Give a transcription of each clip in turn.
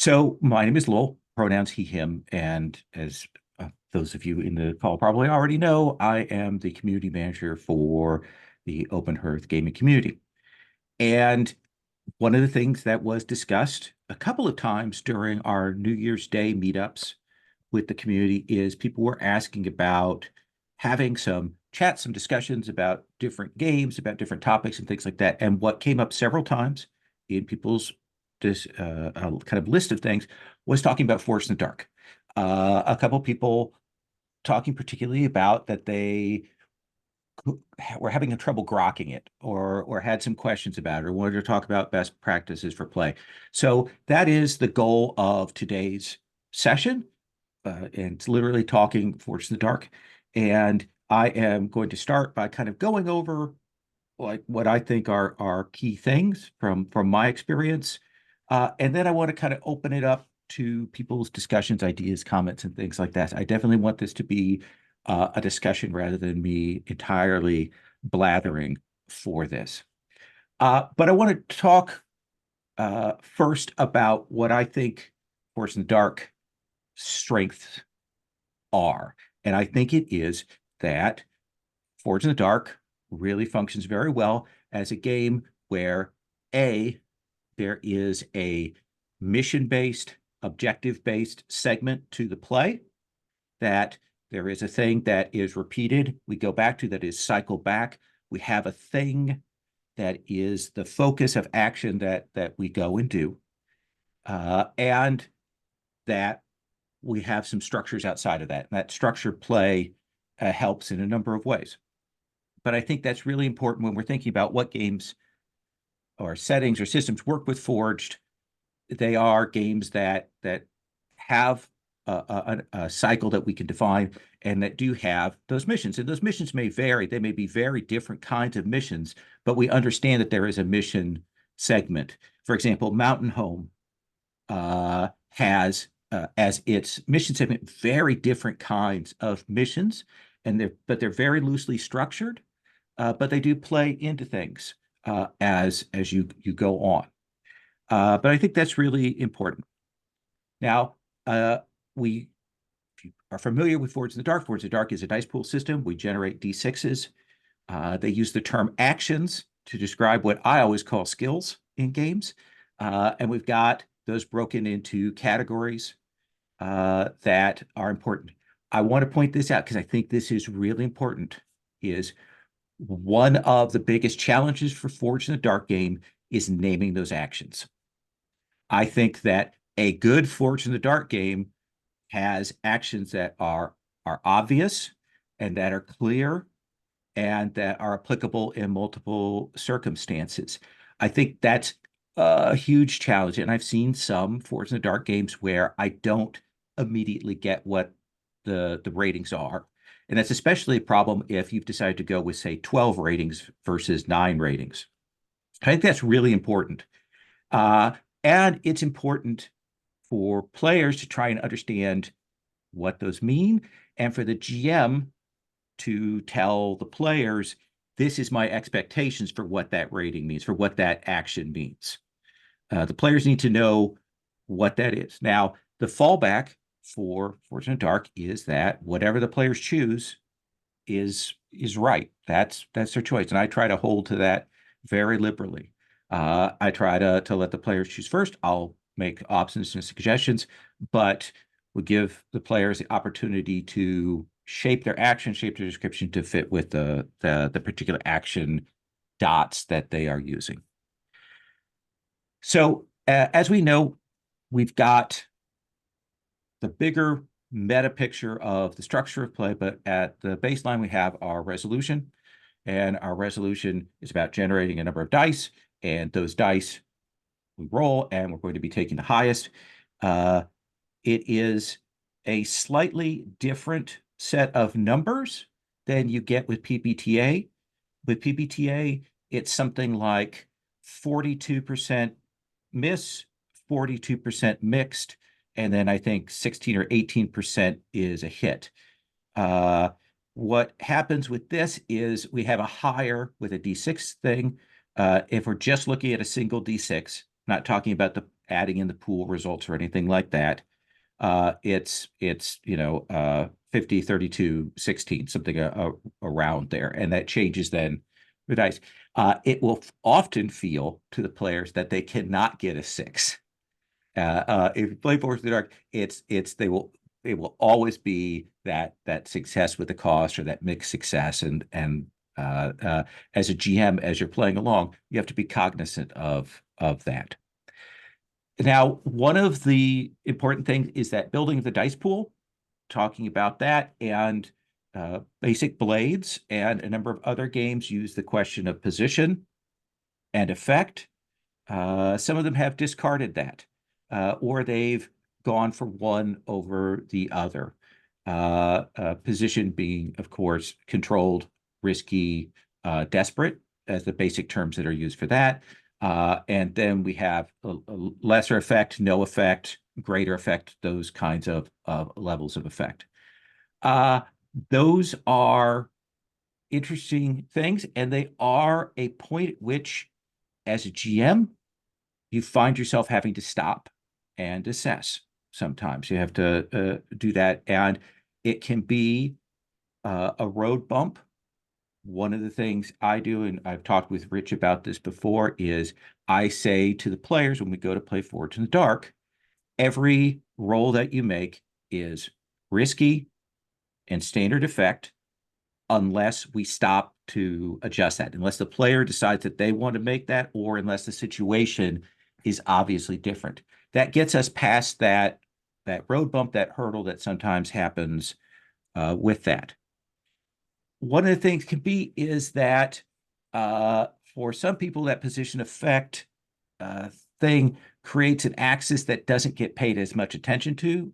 So my name is Lowell, pronouns he, him, and as those of you in the call probably already know, I am the community manager for the Open Hearth gaming community. And one of the things that was discussed a couple of times during our New Year's Day meetups with the community is people were asking about having some chats, some discussions about different games, about different topics and things like that. And what came up several times in people's kind of list of things was talking about Forest in the Dark. A couple of people talking particularly about that they were having trouble grokking it or had some questions about it or wanted to talk about best practices for play. So that is the goal of today's session. And it's literally talking Forged in the Dark. And I am going to start by kind of going over like what I think are key things from my experience. And then I want to kind of open it up to people's discussions, ideas, comments, and things like that. I definitely want this to be a discussion rather than me entirely blathering for this. But I want to talk first about what I think Forged in the Dark strengths are. And I think it is that Forged in the Dark really functions very well as a game where there is a mission-based, objective-based segment to the play, that there is a thing that is repeated, we go back to, that is cycled back. We have a thing that is the focus of action that we go and do, and that we have some structures outside of that. And that structured play helps in a number of ways. But I think that's really important when we're thinking about what games or settings or systems work with Forged. They are games that have a cycle that we can define and that do have those missions. And those missions may vary. They may be very different kinds of missions, but we understand that there is a mission segment. For example, Mountain Home has as its mission segment very different kinds of missions, and they're very loosely structured, but they do play into things as you go on. But I think that's really important. Now, we if you are familiar with Forged in the Dark. Forged in the Dark is a dice pool system. We generate D6s. They use the term actions to describe what I always call skills in games. And we've got those broken into categories that are important. I want to point this out because I think this is really important, is one of the biggest challenges for Forged in the Dark game is naming those actions. I think that a good Forged in the Dark game has actions that are obvious and that are clear and that are applicable in multiple circumstances. I think that's a huge challenge. And I've seen some Forged in the Dark games where I don't immediately get what the ratings are. And that's especially a problem if you've decided to go with, say, 12 ratings versus 9 ratings. I think that's really important. And it's important for players to try and understand what those mean, and for the GM to tell the players, this is my expectations for what that rating means, for what that action means. The players need to know what that is. Now, the fallback for Forged in the Dark is that whatever the players choose is right. That's their choice, and I try to hold to that very liberally. I try to let the players choose first. I'll make options and suggestions, but we give the players the opportunity to shape their action, shape their description to fit with the particular action dots that they are using. So as we know, we've got the bigger meta picture of the structure of play, but at the baseline, we have our resolution. And our resolution is about generating a number of dice, and those dice we roll, and we're going to be taking the highest. It is a slightly different set of numbers than you get with PBTA. With PBTA, it's something like 42% miss, 42% mixed, and then I think 16 or 18% is a hit. What happens with this is we have a higher with a D6 thing. If we're just looking at a single D6, not talking about the adding in the pool results or anything like that. It's 50, 32, 16, something around there, and that changes then the dice. It will often feel to the players that they cannot get a 6. If you play Force in the Dark, it's they will always be that success with the cost or that mixed success, and as a GM, as you're playing along, you have to be cognizant of that. Now, one of the important things is that building the dice pool, talking about that, and basic blades and a number of other games use the question of position and effect. Some of them have discarded that, or they've gone for one over the other. Position being, of course, controlled, risky, desperate, as the basic terms that are used for that. And then we have a lesser effect, no effect, greater effect, those kinds of levels of effect. Those are interesting things, and they are a point at which, as a GM, you find yourself having to stop and assess. Sometimes you have to do that, and it can be a road bump. One of the things I do, and I've talked with Rich about this before, is I say to the players when we go to play Forge in the Dark, every roll that you make is risky and standard effect unless we stop to adjust that, unless the player decides that they want to make that, or unless the situation is obviously different. That gets us past that road bump, that hurdle that sometimes happens with that. One of the things can be is that for some people, that position effect thing creates an axis that doesn't get paid as much attention to.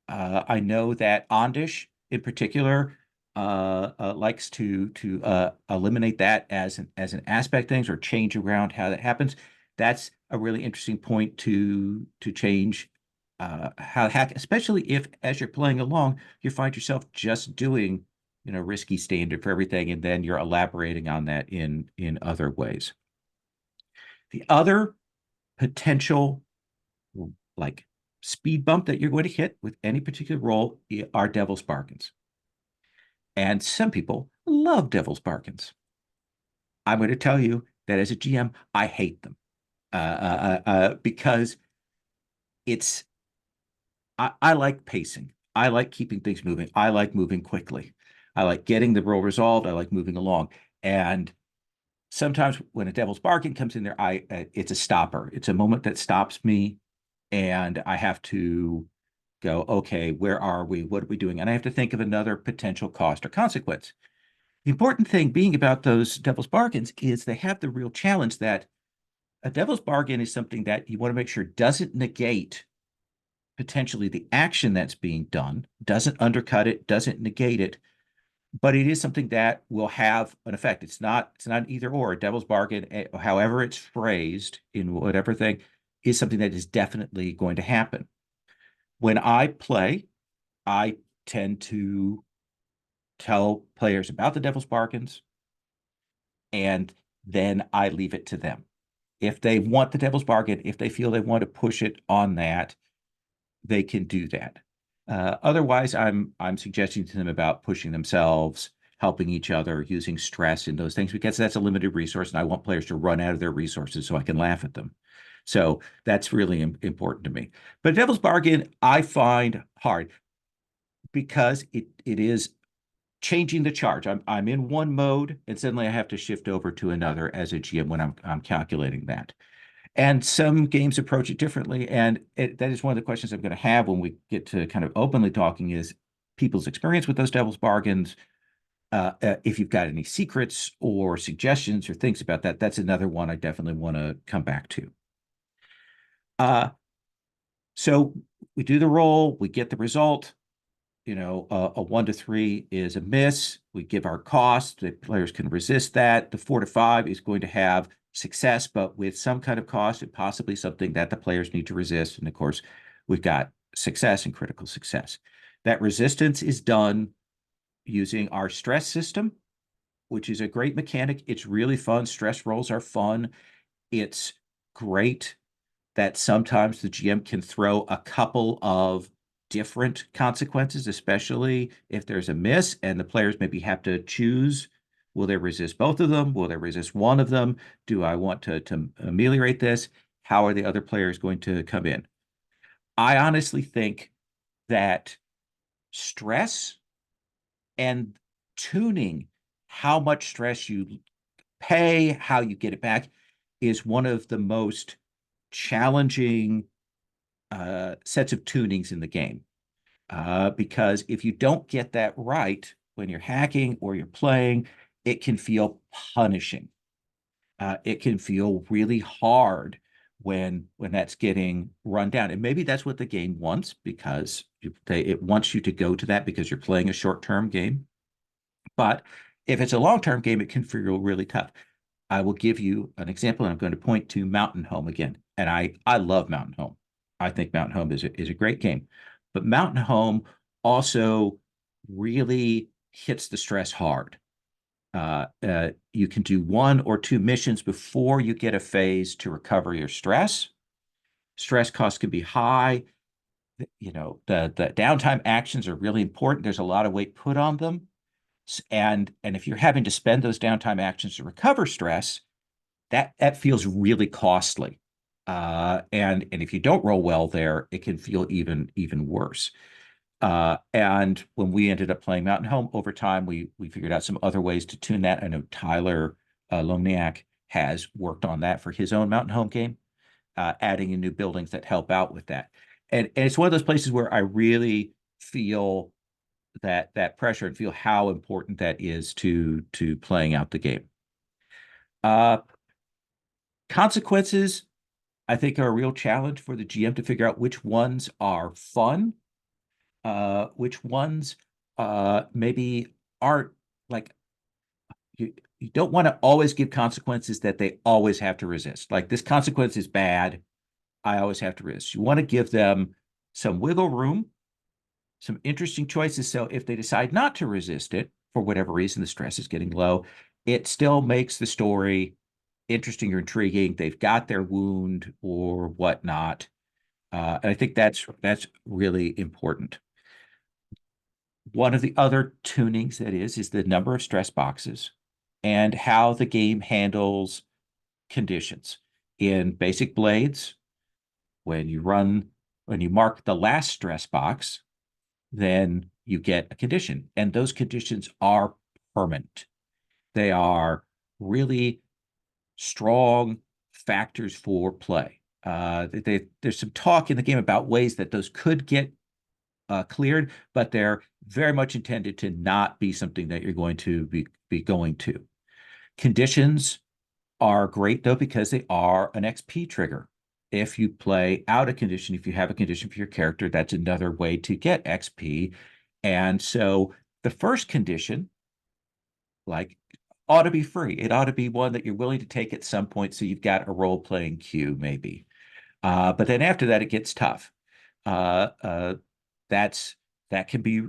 I know that Ondish, in particular, likes to eliminate that as an aspect things or change around how that happens. That's a really interesting point to change how hack, especially if as you're playing along, you find yourself just doing risky standard for everything, and then you're elaborating on that in other ways. The other potential like speed bump that you're going to hit with any particular roll are devil's bargains. And some people love devil's bargains. I'm going to tell you that as a GM, I hate them because I like pacing. I like keeping things moving. I like moving quickly. I like getting the roll resolved. I like moving along. And sometimes when a devil's bargain comes in there, it's a stopper. It's a moment that stops me, and I have to go, okay, where are we? What are we doing? And I have to think of another potential cost or consequence. The important thing being about those devil's bargains is they have the real challenge that a devil's bargain is something that you want to make sure doesn't negate potentially the action that's being done, doesn't undercut it, doesn't negate it, but it is something that will have an effect. It's not an either or. A devil's bargain, however it's phrased in whatever thing, is something that is definitely going to happen. When I play, I tend to tell players about the devil's bargains, and then I leave it to them. If they want the devil's bargain, if they feel they want to push it on that, they can do that. Otherwise, I'm suggesting to them about pushing themselves, helping each other, using stress in those things, because that's a limited resource, and I want players to run out of their resources so I can laugh at them. So that's really important to me. But devil's bargain, I find hard because it is changing the charge. I'm in one mode, and suddenly I have to shift over to another as a GM when I'm calculating that. And some games approach it differently. And that is one of the questions I'm going to have when we get to kind of openly talking is people's experience with those devil's bargains. If you've got any secrets or suggestions or things about that, that's another one I definitely want to come back to. So we do the roll, we get the result. A 1 to 3 is a miss. We give our cost. The players can resist that. The 4 to 5 is going to have success, but with some kind of cost and possibly something that the players need to resist. And of course, we've got success and critical success. That resistance is done using our stress system, which is a great mechanic. It's really fun. Stress rolls are fun. It's great that sometimes the GM can throw a couple of different consequences, especially if there's a miss and the players maybe have to choose. Will they resist both of them? Will they resist one of them? Do I want to ameliorate this? How are the other players going to come in? I honestly think that stress and tuning how much stress you pay, how you get it back, is one of the most challenging sets of tunings in the game. Because if you don't get that right when you're hacking or you're playing, it can feel punishing. It can feel really hard when that's getting run down. And maybe that's what the game wants because it wants you to go to that because you're playing a short-term game. But if it's a long-term game, it can feel really tough. I will give you an example, and I'm going to point to Mountain Home again. And I love Mountain Home. I think Mountain Home is a great game. But Mountain Home also really hits the stress hard. You can do one or two missions before you get a phase to recover your stress. Stress costs can be high. The downtime actions are really important. There's a lot of weight put on them. And if you're having to spend those downtime actions to recover stress, that feels really costly. And if you don't roll well there, it can feel even worse. And when we ended up playing Mountain Home over time, we figured out some other ways to tune that. I know Tyler Lomniak has worked on that for his own Mountain Home game, adding in new buildings that help out with that. And it's one of those places where I really feel that pressure and feel how important that is to playing out the game. Uh, Consequences, I think, are a real challenge for the GM to figure out which ones are fun, which ones maybe aren't like you don't want to always give consequences that they always have to resist. Like this consequence is bad, I always have to resist. You want to give them some wiggle room, some interesting choices. So if they decide not to resist it for whatever reason, the stress is getting low, it still makes the story interesting or intriguing. They've got their wound or whatnot. And I think that's really important. One of the other tunings that is the number of stress boxes and how the game handles conditions. In basic blades, when you mark the last stress box, then you get a condition. And those conditions are permanent. They are really strong factors for play. There's some talk in the game about ways that those could get cleared, but they're very much intended to not be something that you're going to be going to. Conditions are great though because they are an XP trigger. If you play out a condition, if you have a condition for your character, that's another way to get XP. And so the first condition, like, ought to be free. It ought to be one that you're willing to take at some point. So you've got a role playing queue, maybe. But then after that, it gets tough. Uh, uh, that's that can be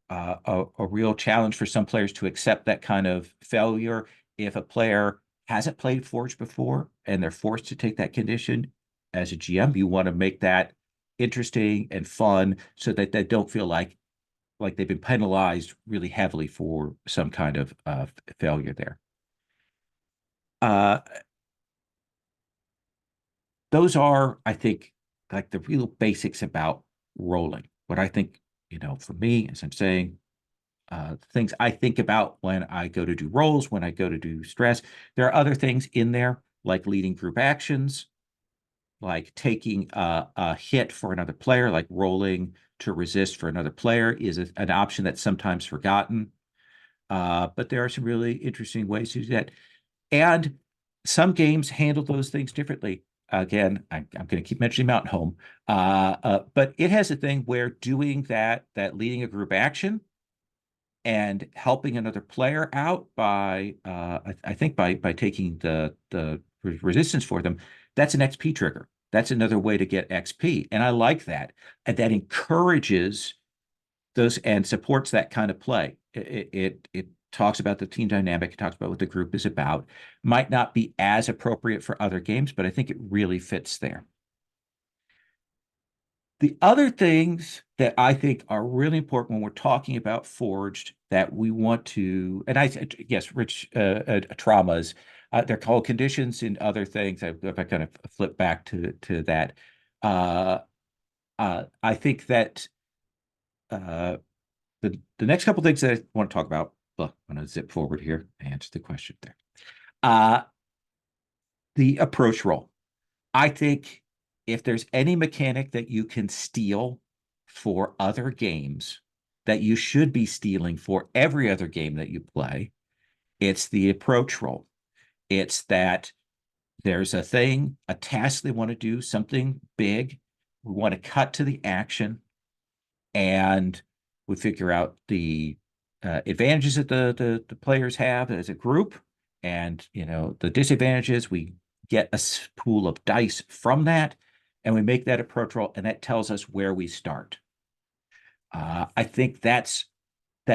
a real challenge for some players to accept that kind of failure. If a player hasn't played Forge before and they're forced to take that condition, as a GM, you want to make that interesting and fun so that they don't feel like they've been penalized really heavily for some kind of failure there. Uh, those are, I think, like the real basics about rolling. What I think, for me, as I'm saying, things I think about when I go to do rolls, when I go to do stress. There are other things in there, like leading group actions, like taking a hit for another player, like rolling to resist for another player is an option that's sometimes forgotten. But there are some really interesting ways to do that. And some games handle those things differently. Again, I'm going to keep mentioning Mountain Home, but it has a thing where doing that leading a group action and helping another player out by I think by taking the resistance for them, that's an XP trigger. That's another way to get XP, and I like that. And that encourages those and supports that kind of play. It talks about the team dynamic. It talks about what the group is about. Might not be as appropriate for other games, but I think it really fits there. The other things that I think are really important when we're talking about Forged that we want to, and I said, yes, rich traumas, they're called conditions and other things. If I kind of flip back to that, uh, I think that uh, the next couple things that I want to talk about, look, I'm going to zip forward here and answer the question there. Uh, the approach roll. I think if there's any mechanic that you can steal for other games that you should be stealing for every other game that you play, it's the approach roll. It's that there's a thing, a task they want to do, something big. We want to cut to the action, and we figure out the advantages that the players have as a group, and the disadvantages. We get a pool of dice from that, and we make that approach roll, and that tells us where we start. I think that's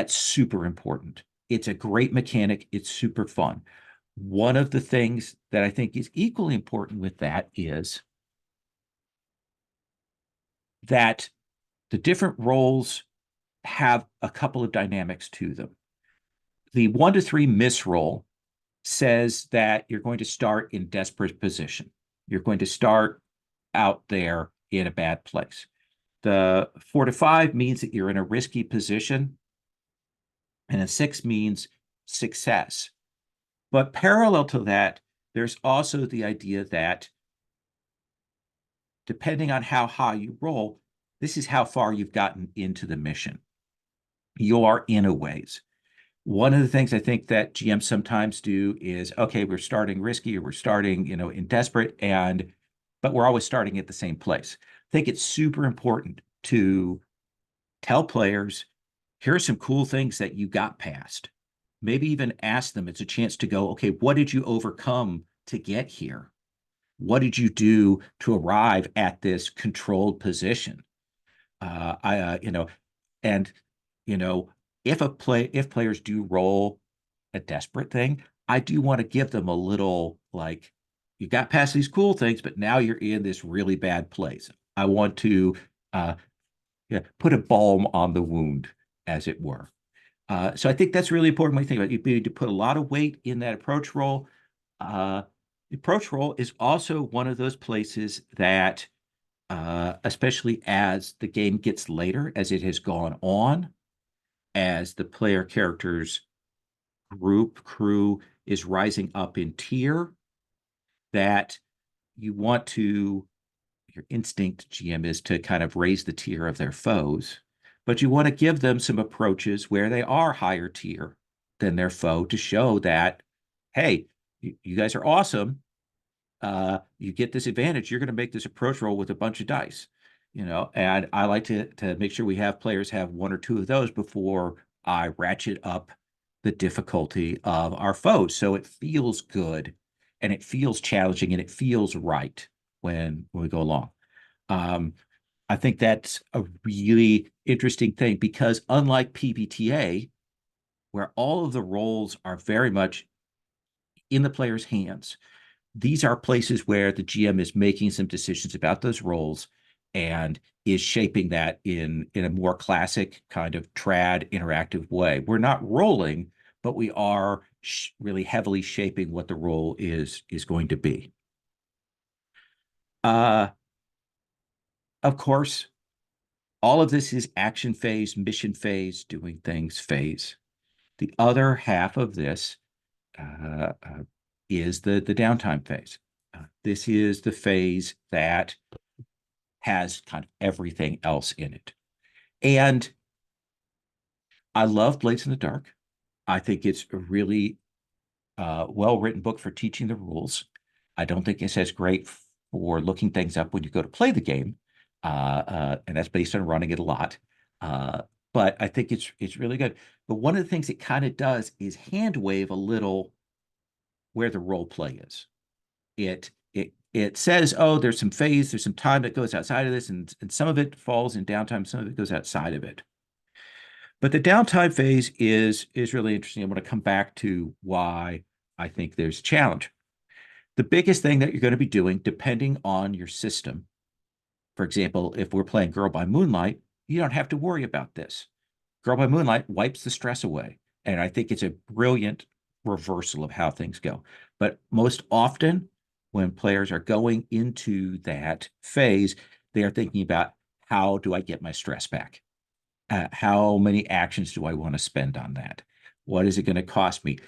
super important. It's a great mechanic. It's super fun. One of the things that I think is equally important with that is that the different roles have a couple of dynamics to them. The 1 to 3 miss roll says that you're going to start in desperate position. You're going to start out there in a bad place. The 4 to 5 means that you're in a risky position, and a 6 means success. But parallel to that, there's also the idea that depending on how high you roll, this is how far you've gotten into the mission. You are in a ways. One of the things I think that GMs sometimes do is, okay, we're starting risky or we're starting, in desperate, but we're always starting at the same place. I think it's super important to tell players, here are some cool things that you got past. Maybe even ask them, it's a chance to go, okay, what did you overcome to get here? What did you do to arrive at this controlled position? And you know, if players do roll a desperate thing, I do want to give them a little like, you got past these cool things, but now you're in this really bad place. I want to uh, yeah, put a balm on the wound, as it were. So I think that's really important when you think about it. You need to put a lot of weight in that approach roll. The approach roll is also one of those places that, especially as the game gets later, as it has gone on, as the player characters crew is rising up in tier, that you want to, your instinct, GM, is to kind of raise the tier of their foes, but you want to give them some approaches where they are higher tier than their foe to show that, hey, you guys are awesome. You get this advantage. You're going to make this approach roll with a bunch of dice, and I like to make sure we have players have 1 or 2 of those before I ratchet up the difficulty of our foes. So it feels good and it feels challenging and it feels right when we go along. Um, I think that's a really interesting thing because unlike PBTA, where all of the roles are very much in the player's hands, these are places where the GM is making some decisions about those roles and is shaping that in a more classic kind of trad interactive way. We're not rolling, but we are really heavily shaping what the role is going to be. Uh, of course, all of this is action phase, mission phase, doing things phase. The other half of this is the downtime phase. This is the phase that has kind of everything else in it. And I love Blades in the Dark. I think it's a really well-written book for teaching the rules. I don't think it's as great for looking things up when you go to play the game, and that's based on running it a lot. Uh, but I think it's really good. But one of the things it kind of does is hand wave a little where the role play is. It says, oh, there's some phase, there's some time that goes outside of this, and some of it falls in downtime, some of it goes outside of it. But the downtime phase is really interesting. I want to come back to why I think there's a challenge. The biggest thing that you're going to be doing, depending on your system, For example, if we're playing Girl by Moonlight, you don't have to worry about this. Girl by Moonlight wipes the stress away. And I think it's a brilliant reversal of how things go. But most often, when players are going into that phase, they are thinking about, how do I get my stress back? How many actions do I want to spend on that? What is it going to cost me?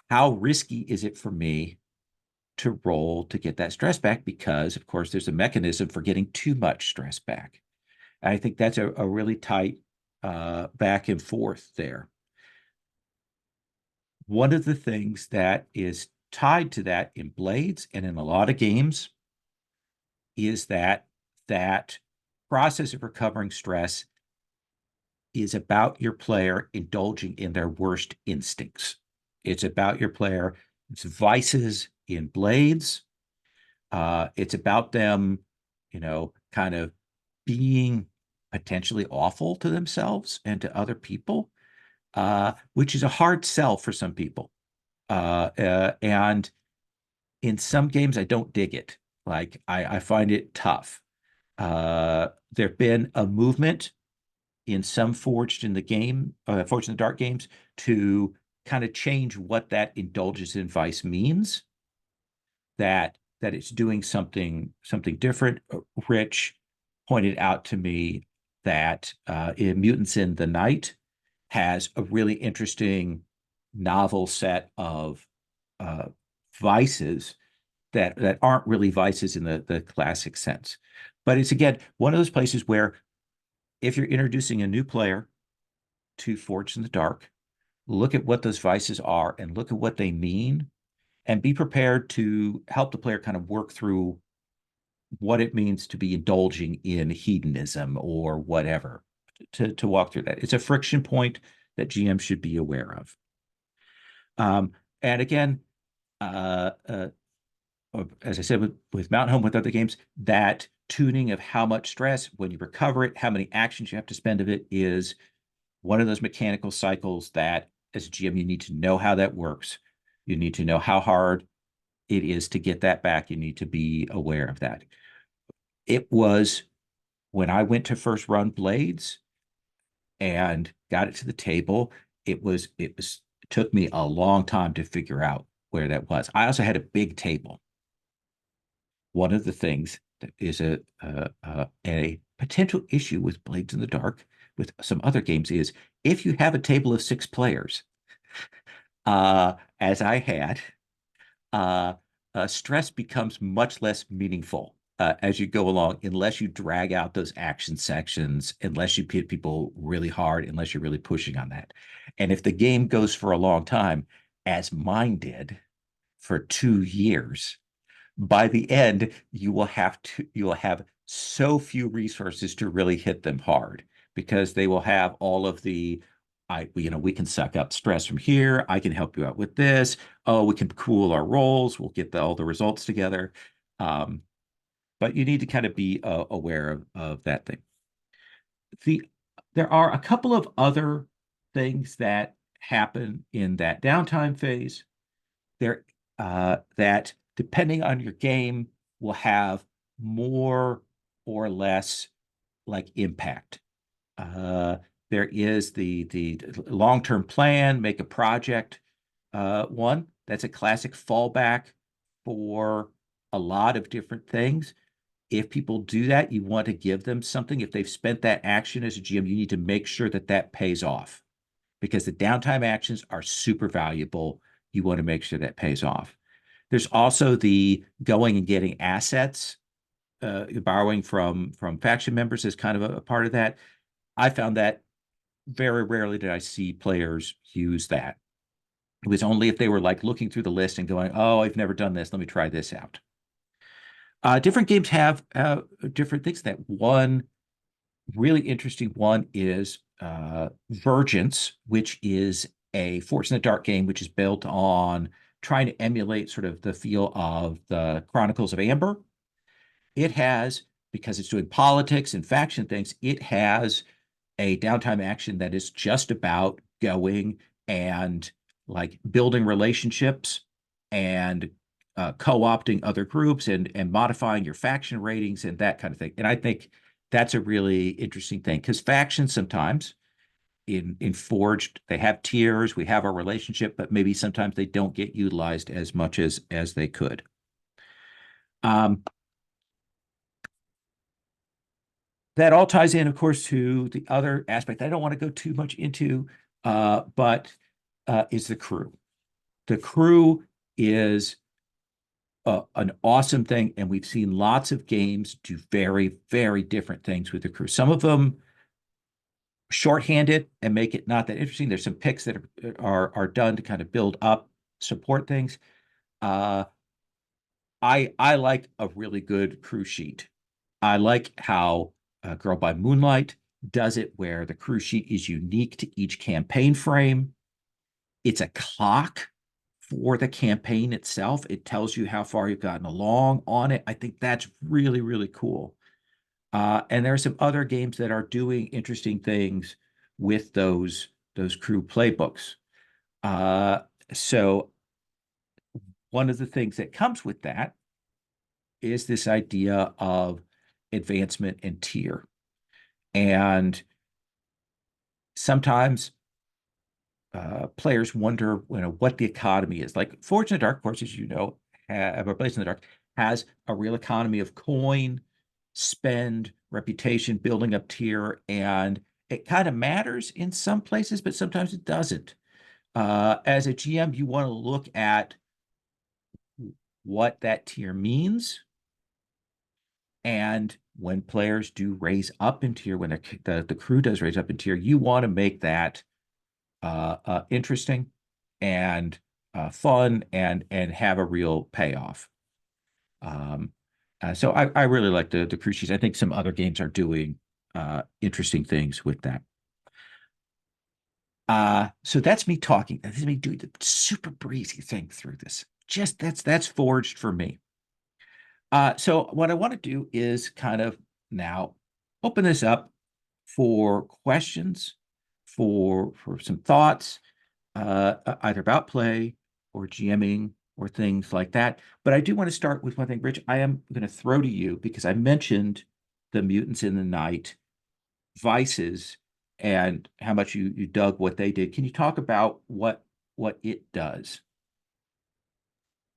How risky is it for me to roll to get that stress back? Because, of course, there's a mechanism for getting too much stress back. I think that's a really tight back and forth there. One of the things that is tied to that in Blades and in a lot of games is that process of recovering stress is about your player indulging in their worst instincts. It's about your player, it's vices in Blades. It's about them, kind of being potentially awful to themselves and to other people, which is a hard sell for some people. And in some games, I don't dig it. Like, I find it tough. There's been a movement in some Forged in the Dark games, to kind of change what that indulgence in vice means. That it's doing something different. Rich pointed out to me that in Mutants in the Night has a really interesting novel set of uh, vices that aren't really vices in the classic sense. But it's, again, one of those places where, if you're introducing a new player to Forged in the Dark, look at what those vices are and look at what they mean, and be prepared to help the player kind of work through what it means to be indulging in hedonism or whatever, to walk through that. It's a friction point that GM should be aware of. And again, uh, uh, as I said, with Mountain Home, with other games, that tuning of how much stress, when you recover it, how many actions you have to spend of it, is one of those mechanical cycles that, as a GM, you need to know how that works. You need to know how hard it is to get that back. You need to be aware of that. It was, when I went to first run Blades and got it to the table, it took me a long time to figure out where that was. I also had a big table. One of the things that is a potential issue with Blades in the Dark, with some other games, is if you have a table of 6 players, as I had, uh, stress becomes much less meaningful as you go along, unless you drag out those action sections, unless you hit people really hard, unless you're really pushing on that. And if the game goes for a long time, as mine did for 2 years, by the end, you will have so few resources to really hit them hard, because they will have all of the, we can suck up stress from here. I can help you out with this. Oh, we can cool our rolls. We'll get all the results together. Um, but you need to kind of be aware of that thing. The There are a couple of other things that happen in that downtime phase there, that, depending on your game, will have more or less, like, impact. Uh, there is the long-term plan, make a project. One that's a classic fallback for a lot of different things. If people do that, you want to give them something. If they've spent that action as a GM, you need to make sure that that pays off, because the downtime actions are super valuable. You want to make sure that pays off. There's also the going and getting assets, borrowing from faction members is kind of a part of that. I found that very rarely did I see players use that. It was only if they were, like, looking through the list and going, "Oh, I've never done this. Let me try this out." Different games have different things. That one really interesting one is Vergence, which is a Forged in the Dark game, which is built on trying to emulate sort of the feel of the Chronicles of Amber. It has, because it's doing politics and faction things, it has a downtime action that is just about going and, like, building relationships and co-opting other groups and modifying your faction ratings and that kind of thing. And I think that's a really interesting thing because factions sometimes in Forged they have tiers, we have our relationship, but maybe sometimes they don't get utilized as much as they could. Um, that all ties in, of course, to the other aspect I don't want to go too much into, but is the crew. The crew is an awesome thing, and we've seen lots of games do very, very different things with the crew. Some of them shorthanded and make it not that interesting. There's some picks that are done to kind of build up, support things. Uh, I like a really good crew sheet. I like how Girl by Moonlight does it, where the crew sheet is unique to each campaign frame. It's a clock for the campaign itself. It tells you how far you've gotten along on it. I think that's really, really cool. And there are some other games that are doing interesting things with those crew playbooks. Uh, so one of the things that comes with that is this idea of advancement and tier. And sometimes players wonder, what the economy is. Like Forge in the Dark, of course, as you know, or Blaze in the Dark, has a real economy of coin, spend, reputation, building up tier, and it kind of matters in some places, but sometimes it doesn't. As a GM, you want to look at what that tier means, and when players do raise up in tier, when the crew does raise up in tier, you want to make that interesting and fun and have a real payoff. Um, so I really like the crew sheets. I think some other games are doing interesting things with that. So that's me talking. This is me doing the super breezy thing through this. Just that's Forged for me. So what I want to do is kind of now open this up for questions, for some thoughts, either about play or GMing or things like that. But I do want to start with one thing, Rich. I am going to throw to you because I mentioned the Mutants in the Night Vices and how much you dug what they did. Can you talk about what it does?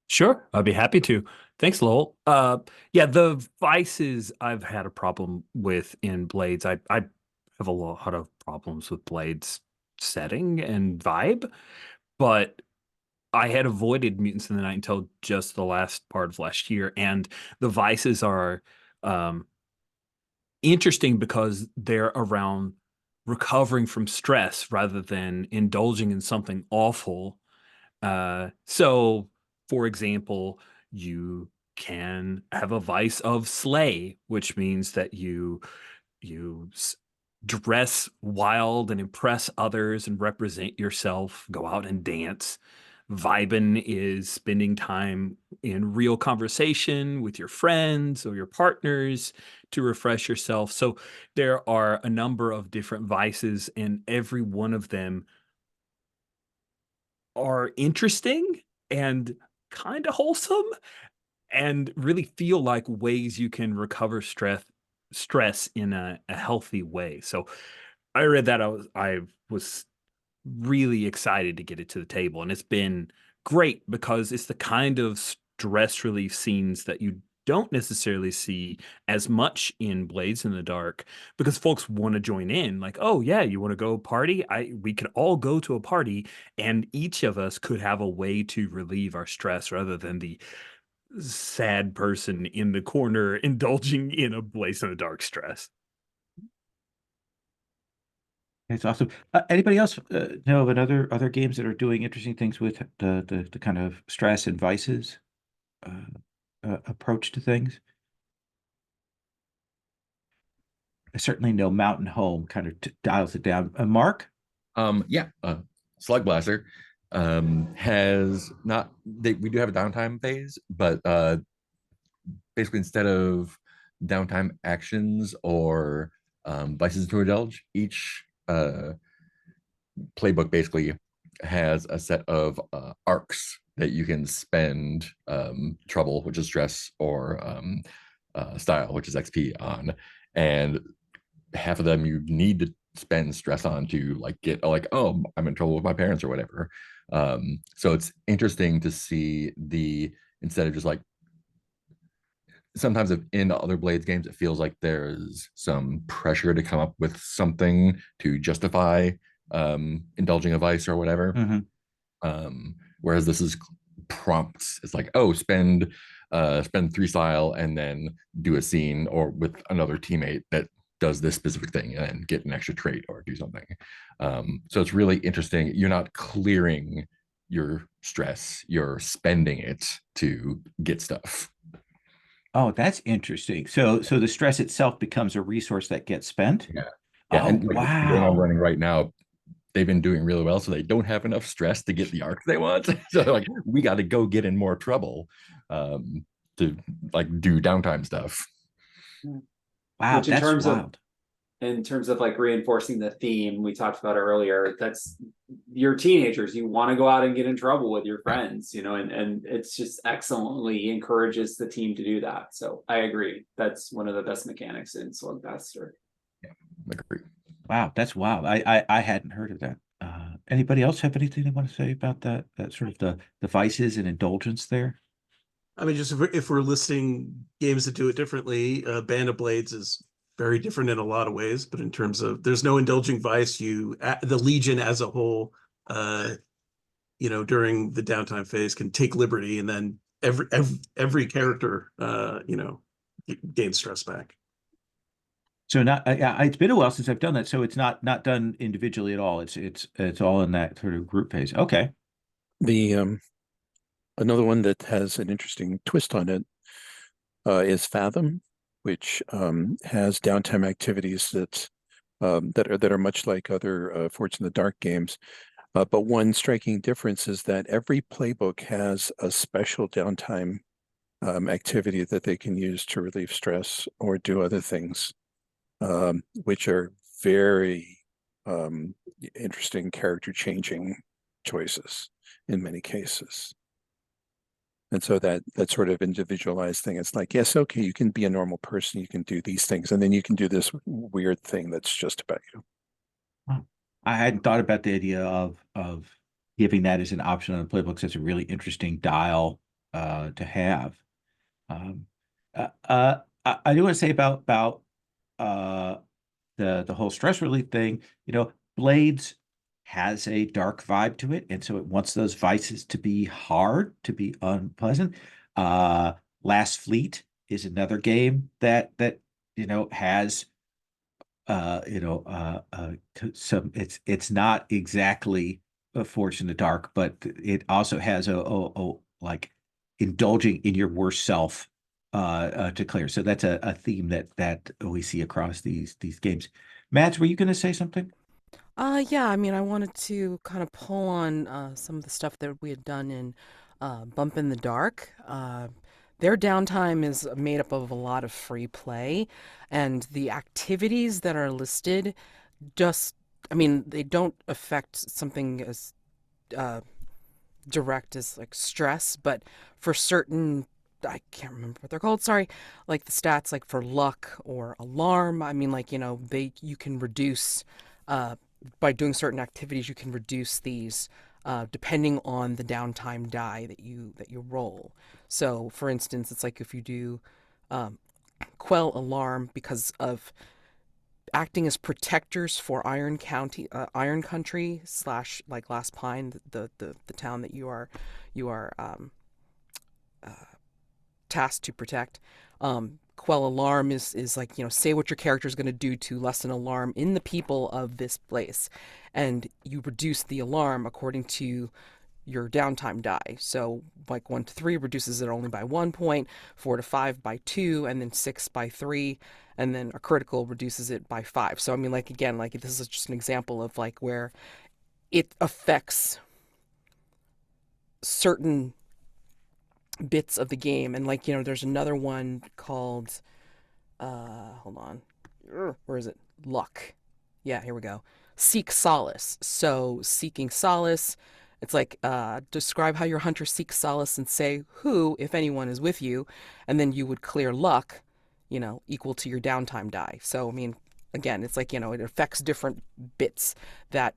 Sure, I'd be happy to. Thanks, Lowell. Yeah, the vices I've had a problem with in Blades. I have a lot of problems with Blades setting and vibe, but I had avoided Mutants in the Night until just the last part of last year, and the vices are um, interesting because they're around recovering from stress rather than indulging in something awful. So, for example, you can have a vice of slay, which means that you dress wild and impress others and represent yourself, go out and dance. Vibin is spending time in real conversation with your friends or your partners to refresh yourself. So there are a number of different vices, and every one of them are interesting and kind of wholesome and really feel like ways you can recover stress in a healthy way. So I read that I was really excited to get it to the table. And it's been great because it's the kind of stress relief scenes that you don't necessarily see as much in Blades in the Dark because folks want to join in. Like, oh yeah, you want to go party? We could all go to a party and each of us could have a way to relieve our stress rather than the sad person in the corner indulging in a Blades in the Dark stress. It's awesome. Anybody else know of other games that are doing interesting things with the kind of stress and vices uh, approach to things? I certainly know Mountain Home kind of dials it down. Mark? Yeah, Slug Blaster has not we do have a downtime phase, but basically instead of downtime actions or vices to indulge, each playbook basically has a set of arcs that you can spend trouble, which is stress, or style, which is XP on, and half of them you need to spend stress on to like get like, oh, I'm in trouble with my parents or whatever. So it's interesting to see the, instead of just like, sometimes in other Blades games it feels like there's some pressure to come up with something to justify indulging a vice or whatever. Whereas this is prompts. It's like, oh, spend 3 style and then do a scene or with another teammate that does this specific thing and then get an extra trait or do something. So it's really interesting. You're not clearing your stress, you're spending it to get stuff. Oh, that's interesting. So the stress itself becomes a resource that gets spent. Yeah. Yeah. Oh, And like the game I'm wow. running right now, they've been doing really well, so they don't have enough stress to get the arc they want. So like, we got to go get in more trouble to like do downtime stuff. Wow, Which that's wild. in terms of like reinforcing the theme we talked about earlier, that's your teenagers. You want to go out and get in trouble with your friends, and it's just excellently encourages the team to do that. So I agree. That's one of the best mechanics in Slugmaster. Yeah, I agree. Wow, that's wild. I hadn't heard of that. Anybody else have anything they want to say about that sort of the vices and indulgence there? I mean, just if we're listing games that do it differently, Band of Blades is very different in a lot of ways, but in terms of there's no indulging vice. The Legion as a whole, during the downtime phase can take liberty, and then every character, gains stress back. So not it's been a while since I've done that. So it's not done individually at all. It's all in that sort of group phase. Okay. The another one that has an interesting twist on it is Fathom, which has downtime activities that are much like other Forts in the Dark games. But one striking difference is that every playbook has a special downtime activity that they can use to relieve stress or do other things, which are very interesting character changing choices in many cases. And so that sort of individualized thing, it's like, yes, okay, you can be a normal person, you can do these things, and then you can do this weird thing that's just about you. I hadn't thought about the idea of giving that as an option on the playbook. That's a really interesting dial to have. I do want to say about uh, the whole stress relief thing. Blades has a dark vibe to it, and so it wants those vices to be hard, to be unpleasant. Last Fleet is another game that has some. It's not exactly a Forge in the Dark, but it also has a like indulging in your worst self to clear. So that's a theme that we see across these games. Mads, were you going to say something? Yeah, I mean, I wanted to kind of pull on some of the stuff that we had done in Bump in the Dark. Their downtime is made up of a lot of free play, and the activities that are listed just, I mean, they don't affect something as uh, direct as like stress, but for certain, I can't remember what they're called, sorry, like the stats, like for luck or alarm, I mean, like, you can reduce, by doing certain activities, you can reduce these depending on the downtime die that you roll. So, for instance, it's like if you do quell alarm because of acting as protectors for Iron Country slash like Last Pine, the town that you are tasked to protect. Quell alarm is like, say what your character is going to do to lessen alarm in the people of this place, and you reduce the alarm according to your downtime die. So like 1 to 3 reduces it only by 1 point, 4 to 5 by 2, and then 6 by 3, and then a critical reduces it by 5. So I mean, like, again, like this is just an example of like where it affects certain bits of the game. And like, there's another one called hold on, where is it? Luck. Yeah, here we go. Seek solace. So seeking solace, It's like describe how your hunter seeks solace and say who, if anyone, is with you, and then you would clear luck, equal to your downtime die. So I mean, again, it's like it affects different bits that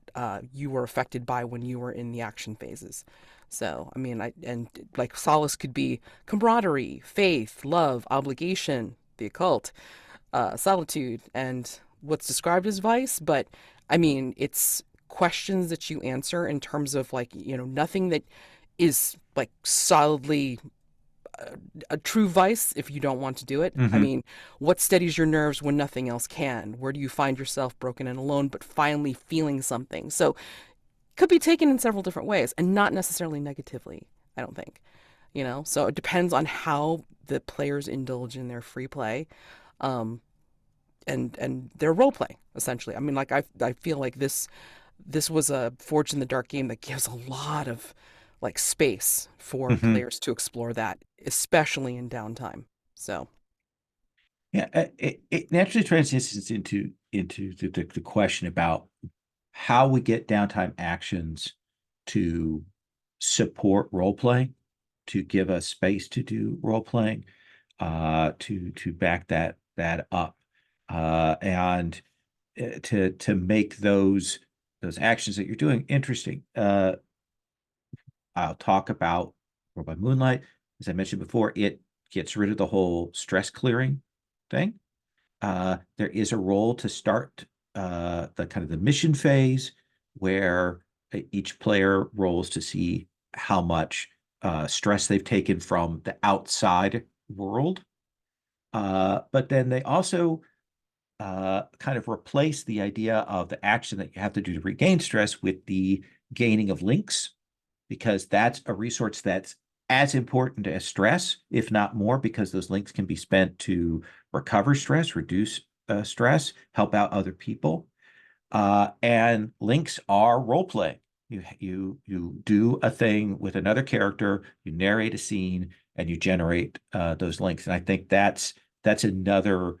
you were affected by when you were in the action phases. So I mean, and like solace could be camaraderie, faith, love, obligation, the occult, solitude, and what's described as vice. But I mean, it's questions that you answer in terms of like, nothing that is like solidly a true vice if you don't want to do it. I Mhm. mean, what steadies your nerves when nothing else can? Where do you find yourself broken and alone, but finally feeling something? So could be taken in several different ways and not necessarily negatively, I don't think. So it depends on how the players indulge in their free play. Um, and their role play essentially. I mean, like I feel like this was a Forged in the Dark game that gives a lot of like space for Mhm. players to explore that, especially in downtime. So Yeah, it naturally transitions into the question about how we get downtime actions to support role play, to give us space to do role playing, to back that up, and to make those actions that you're doing interesting. I'll talk about World by Moonlight. As I mentioned before, it gets rid of the whole stress clearing thing. There is a role to start the kind of the mission phase where each player rolls to see how much stress they've taken from the outside world. But then they also kind of replace the idea of the action that you have to do to regain stress with the gaining of links, because that's a resource that's as important as stress, if not more, because those links can be spent to recover stress, reduce stress, help out other people. And links are role play. You do a thing with another character, you narrate a scene, and you generate those links. And I think that's another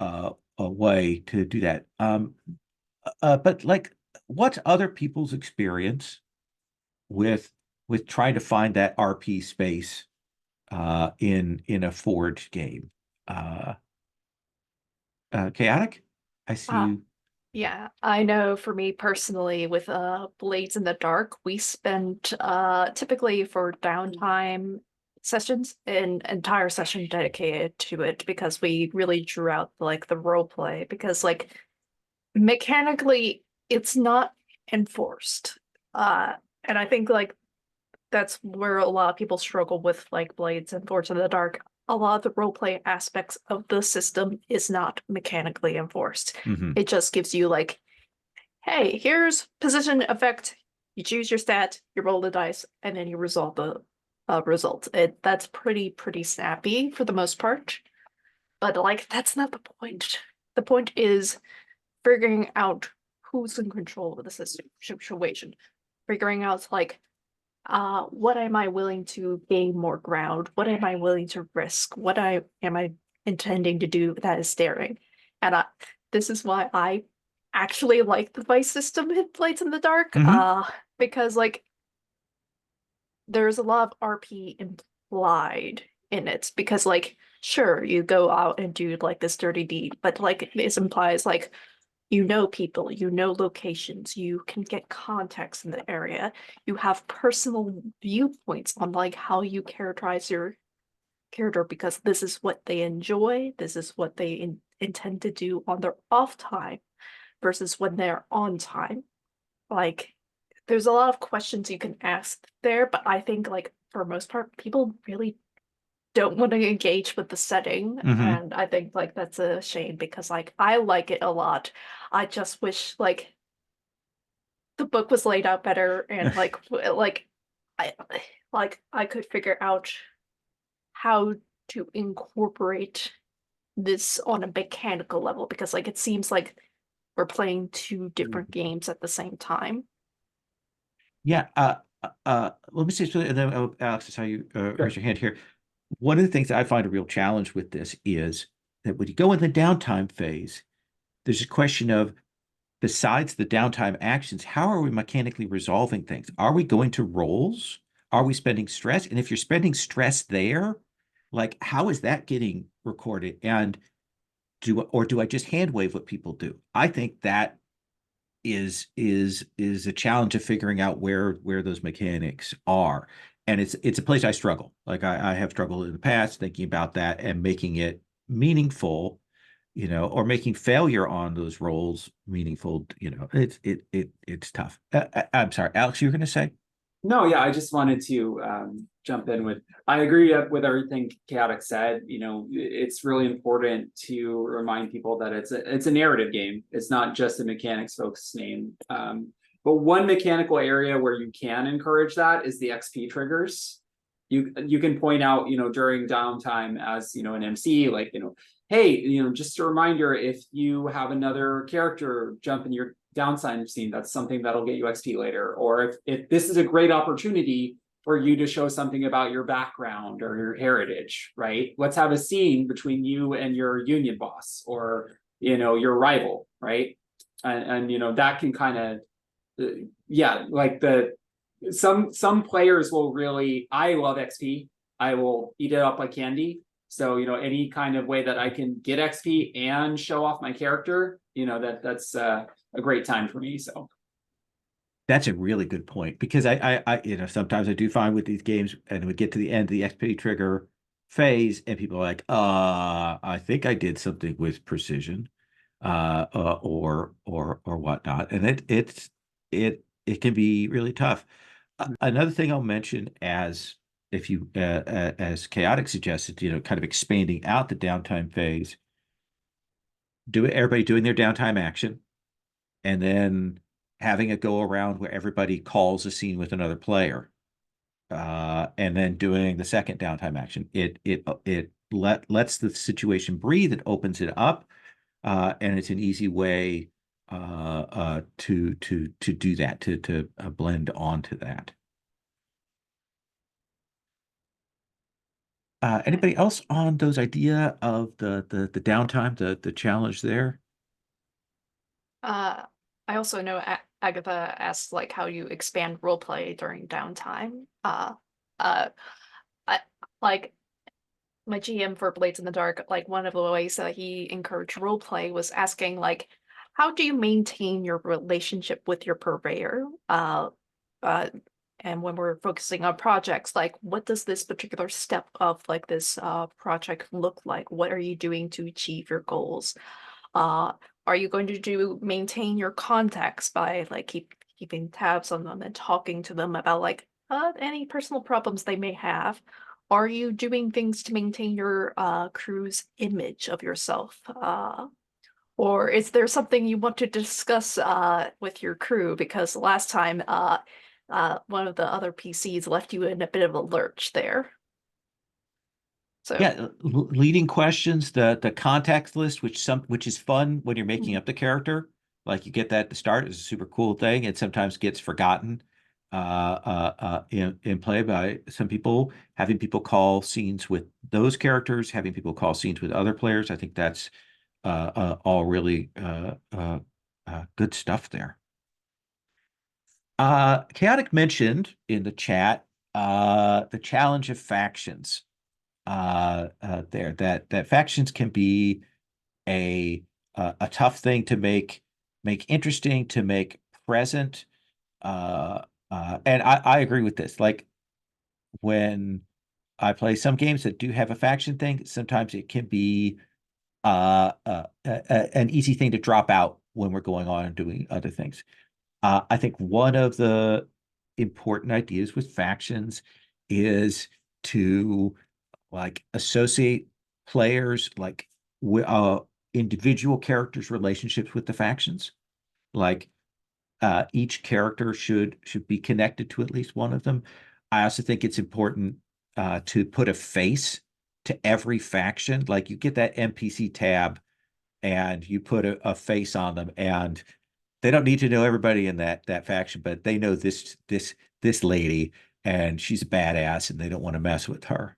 a way to do that. But like, what's other people's experience with trying to find that RP space in a Forge game? Uh, Chaotic, I see Uh, you. yeah, I know for me personally with Blades in the Dark, we spent typically for downtime sessions an entire session dedicated to it because we really drew out like the role play because like mechanically it's not enforced. And I think like that's where a lot of people struggle with like Blades and Forge in the Dark. A lot of the roleplay aspects of the system is not mechanically enforced. Mhm. It just gives you like, hey, here's position effect. You choose your stat, you roll the dice, and then you resolve the result. That's pretty snappy for the most part. But like that's not the point. The point is figuring out who's in control of the situation. Figuring out like what am I willing to gain more ground? What am I willing to risk? What am I intending to do that is daring? And this is why I actually like the vice system in Blades in the Dark. Because like there's a lot of RP implied in it. Because like sure you go out and do like this dirty deed, but like this implies like you know people, you know locations, you can get context in the area, you have personal viewpoints on like how you characterize your character because this is what they enjoy, this is what they intend to do on their off time versus when they're on time. Like there's a lot of questions you can ask there, but I think like for most part, people really don't want to engage with the setting, and I think like that's a shame because like I like it a lot. I just wish like the book was laid out better and I I could figure out how to incorporate this on a mechanical level because like it seems like we're playing two different games at the same time. Yeah. Let me say something, and then Alex, I saw you raise your hand here. One of the things that I find a real challenge with this is that when you go in the downtime phase, there's a question of besides the downtime actions, how are we mechanically resolving things? Are we going to roles? Are we spending stress? And if you're spending stress there, like how is that getting recorded? And do I just hand wave what people do? I think that is a challenge of figuring out where those mechanics are. And it's a place I struggle. Like I have struggled in the past thinking about that and making it meaningful, or making failure on those roles meaningful. It's tough. I'm sorry, Alex, you were going to say? No, yeah, I just wanted to jump in with. I agree with everything Chaotic said. It's really important to remind people that it's a narrative game. It's not just a mechanics focused game. But one mechanical area where you can encourage that is the XP triggers. You can point out, during downtime as an MC, like hey, just a reminder, if you have another character jump in your downtime scene, that's something that'll get you XP later. Or if this is a great opportunity for you to show something about your background or your heritage, right? Let's have a scene between you and your union boss or your rival, right? And that can kind of like some players will really. I love XP. I will eat it up like candy. So any kind of way that I can get XP and show off my character, that's a great time for me. So that's a really good point, because I sometimes I do find with these games, and we get to the end of the XP trigger phase and people are like, I think I did something with precision, or whatnot. And it can be really tough. Another thing I'll mention, as Chaotic suggested, kind of expanding out the downtime phase, everybody doing their downtime action, and then having a go around where everybody calls a scene with another player, and then doing the second downtime action. It lets the situation breathe. It opens it up, and it's an easy way to do that, to blend onto that. Anybody else on those idea of the downtime, the challenge there? I also know Agatha asked like how you expand roleplay during downtime. I like my GM for Blades in the Dark, like one of the ways that he encouraged roleplay was asking like, how do you maintain your relationship with your purveyor? And when we're focusing on projects, like what does this particular step of like this project look like? What are you doing to achieve your goals? Are you going to maintain your contacts by like keeping tabs on them and talking to them about like any personal problems they may have? Are you doing things to maintain your crew's image of yourself? Or is there something you want to discuss with your crew? Because last time one of the other PCs left you in a bit of a lurch there. So Yeah, leading questions, the context list, which is fun when you're making up the character. Like you get that at the start, is a super cool thing. It sometimes gets forgotten in play by some people. Having people call scenes with those characters, having people call scenes with other players. I think that's all really good stuff there. Chaotic mentioned in the chat the challenge of factions. There that factions can be a tough thing to make interesting, to make present. And I agree with this. Like when I play some games that do have a faction thing, sometimes it can be an easy thing to drop out when we're going on and doing other things. I think one of the important ideas with factions is to like associate players like individual characters' relationships with the factions. Like each character should be connected to at least one of them. I also think it's important to put a face to every faction. Like you get that NPC tab and you put a face on them, and they don't need to know everybody in that faction, but they know this lady, and she's a badass, and they don't want to mess with her.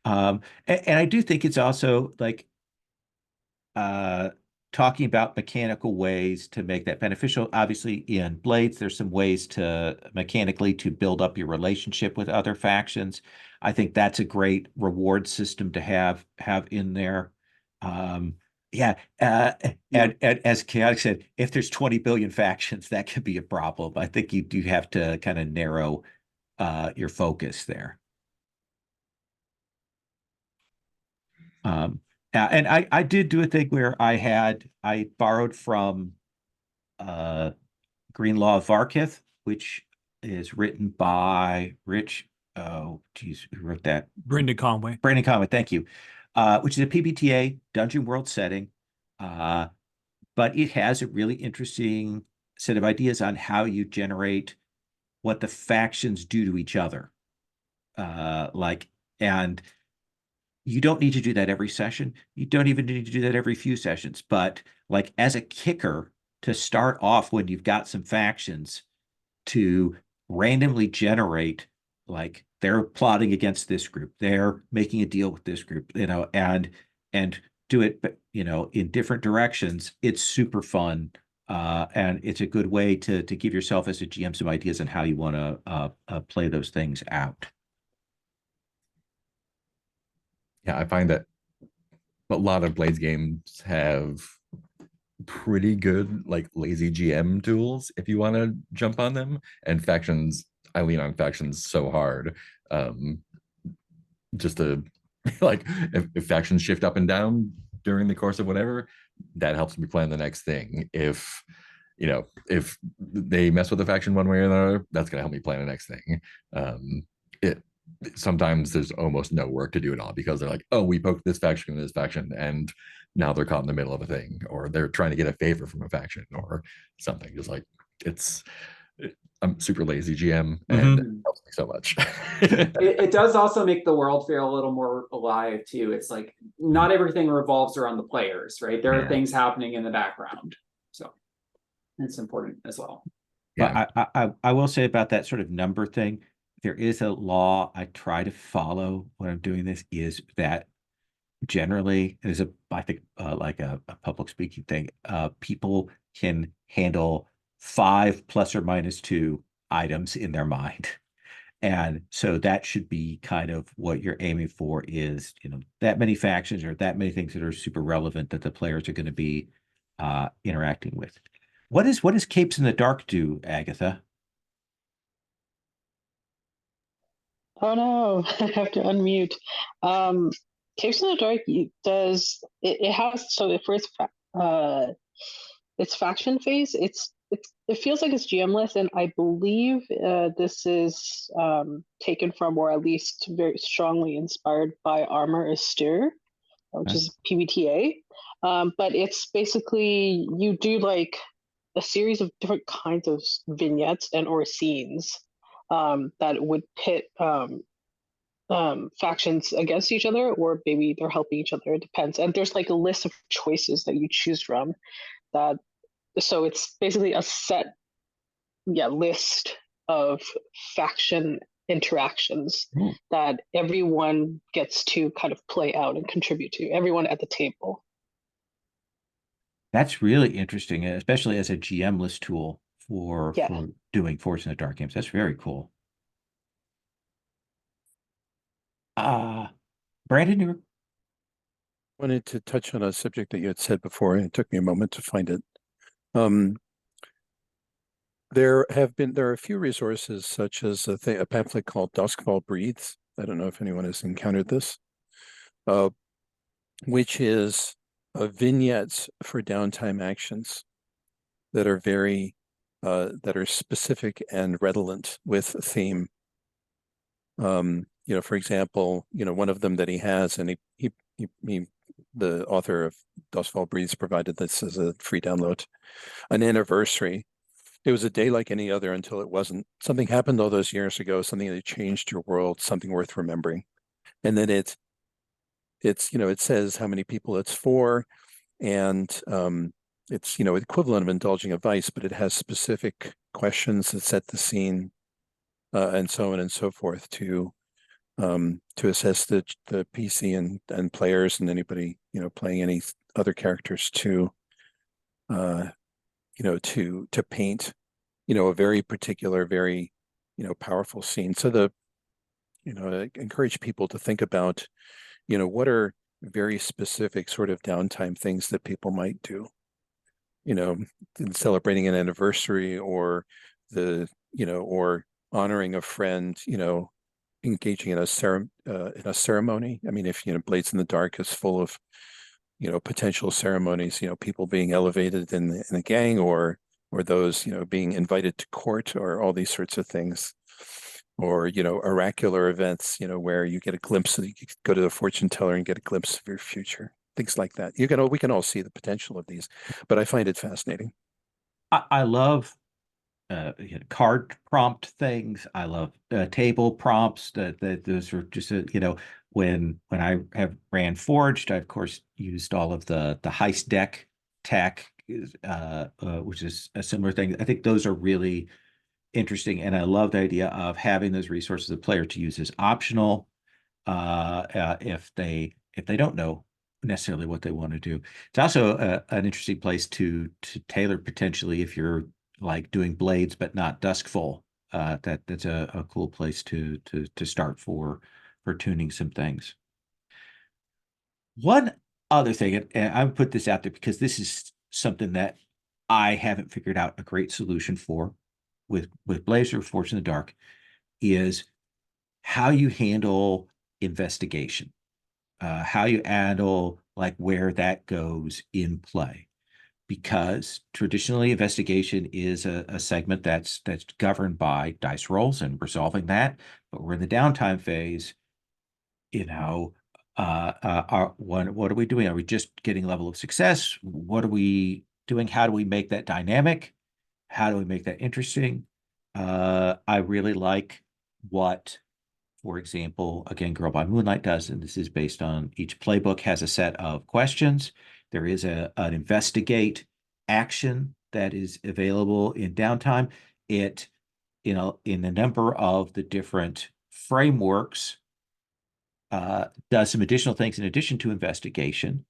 And I do think it's also like talking about mechanical ways to make that beneficial. Obviously, in Blades, there's some ways to mechanically to build up your relationship with other factions. I think that's a great reward system to have in there. Yeah, and as Chaotic said, if there's 20 billion factions, that could be a problem. I think you do have to kind of narrow your focus there. And I did do a thing where I borrowed from Green Law of Varkith, which is written by Rich. Oh, geez, who wrote that? Brendan Conway. Brandon Conway, thank you. Which is a PBTA dungeon world setting, but it has a really interesting set of ideas on how you generate what the factions do to each other. And you don't need to do that every session. You don't even need to do that every few sessions. But like as a kicker to start off when you've got some factions to randomly generate, like they're plotting against this group, they're making a deal with this group, and do it, in different directions. It's super fun. And it's a good way to give yourself as a GM some ideas on how you want to play those things out. Yeah, I find that a lot of Blades games have pretty good like lazy GM tools if you want to jump on them. And factions, I lean on factions so hard. Just to like if factions shift up and down during the course of whatever, that helps me plan the next thing. If they mess with the faction one way or another, that's gonna help me plan the next thing. It sometimes there's almost no work to do at all because they're like, oh, we poked this faction and this faction, and now they're caught in the middle of a thing, or they're trying to get a favor from a faction or something. Just like I'm super lazy GM, and it helps me so much. It does also make the world feel a little more alive too. It's like not everything revolves around the players, right? There are things happening in the background, so it's important as well. Yeah, but I will say about that sort of number thing. There is a law I try to follow when I'm doing this, is that generally there's I think like a public speaking thing. People can handle 5 ± 2 items in their mind. And so that should be kind of what you're aiming for, is, that many factions or that many things that are super relevant that the players are going to be interacting with. What does Capes in the Dark do, Agatha? Oh no, I have to unmute. Caves in the Dark it has, so for its faction phase, it feels like it's GM-less, and I believe this is taken from, or at least very strongly inspired by, Armor Austere, which is PBTA. But it's basically, you do like a series of different kinds of vignettes and or scenes that would pit factions against each other, or maybe they're helping each other. It depends. And there's like a list of choices that you choose from. So it's basically a set list of faction interactions that everyone gets to kind of play out and contribute to, everyone at the table. That's really interesting, especially as a GM-less tool for doing Force in the Dark games. That's very cool. Brandon, you wanted to touch on a subject that you had said before, and it took me a moment to find it. There are a few resources, such as a pamphlet called Duskfall Breathes. I don't know if anyone has encountered this, which is vignettes for downtime actions that are that are specific and redolent with theme. For example, one of them that he has, and he the author of Duskfall Breathes provided this as a free download, an anniversary. It was a day like any other until it wasn't. Something happened all those years ago, something that changed your world, something worth remembering. And then it says how many people it's for, and it's equivalent of indulging a vice, but it has specific questions that set the scene, and so on and so forth, to assess the PC and players and anybody playing any other characters to to paint, a very particular, very, powerful scene. So I encourage people to think about, what are very specific sort of downtime things that people might do, in celebrating an anniversary or or honoring a friend, engaging in a ceremony. I mean, if, Blades in the Dark is full of, potential ceremonies, people being elevated in the gang or those, being invited to court or all these sorts of things. Or, oracular events, where you get a glimpse you go to the fortune teller and get a glimpse of your future, things like that. We can all see the potential of these, but I find it fascinating. I love card prompt things. I love table prompts. That those are just when I have ran Forged, I of course used all of the heist deck tech, which is a similar thing. I think those are really interesting, and I love the idea of having those resources the player to use as optional if they don't know necessarily what they want to do. It's also an interesting place to tailor potentially if you're like doing Blades but not Duskfall. That's a cool place to start for tuning some things. One other thing, and I would put this out there because this is something that I haven't figured out a great solution for with Blades or Forged in the Dark, is how you handle investigation, how you handle like where that goes in play. Because traditionally investigation is a segment that's governed by dice rolls and resolving that. But we're in the downtime phase, what are we doing? Are we just getting level of success? What are we doing? How do we make that dynamic? How do we make that interesting? I really like what, for example, again, Girl by Moonlight does, and this is based on each playbook has a set of questions. There is an investigate action that is available in downtime. It, in a number of the different frameworks, does some additional things in addition to investigation.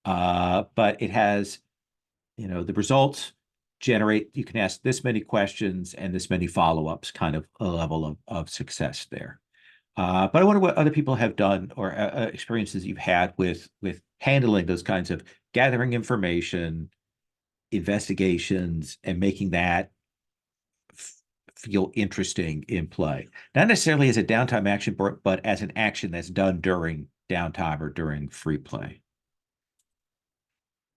But it has, the results generate, you can ask this many questions and this many follow-ups, kind of a level of success there. But I wonder what other people have done or experiences you've had with handling those kinds of gathering information, investigations, and making that feel interesting in play. Not necessarily as a downtime action, but as an action that's done during downtime or during free play.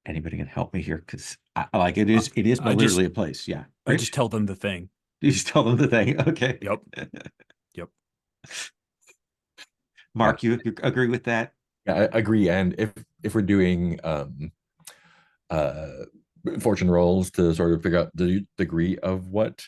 Anybody can help me here? Because I like it is literally a place. Yeah. I just tell them the thing. You just tell them the thing. Okay. Yep. Yep. Mark, you agree with that? Yeah, I agree. And if we're doing fortune rolls to sort of figure out the degree of what,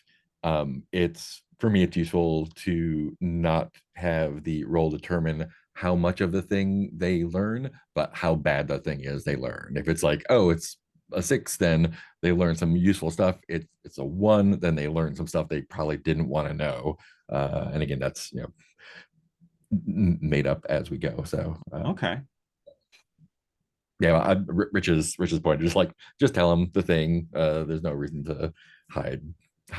it's for me, it's useful to not have the roll determine how much of the thing they learn, but how bad the thing is they learn. If it's like, oh, it's a 6, then they learn some useful stuff. It's a 1, then they learn some stuff they probably didn't want to know. And again, that's made up as we go. So okay. Yeah, Rich's point, just tell them the thing. There's no reason to hide.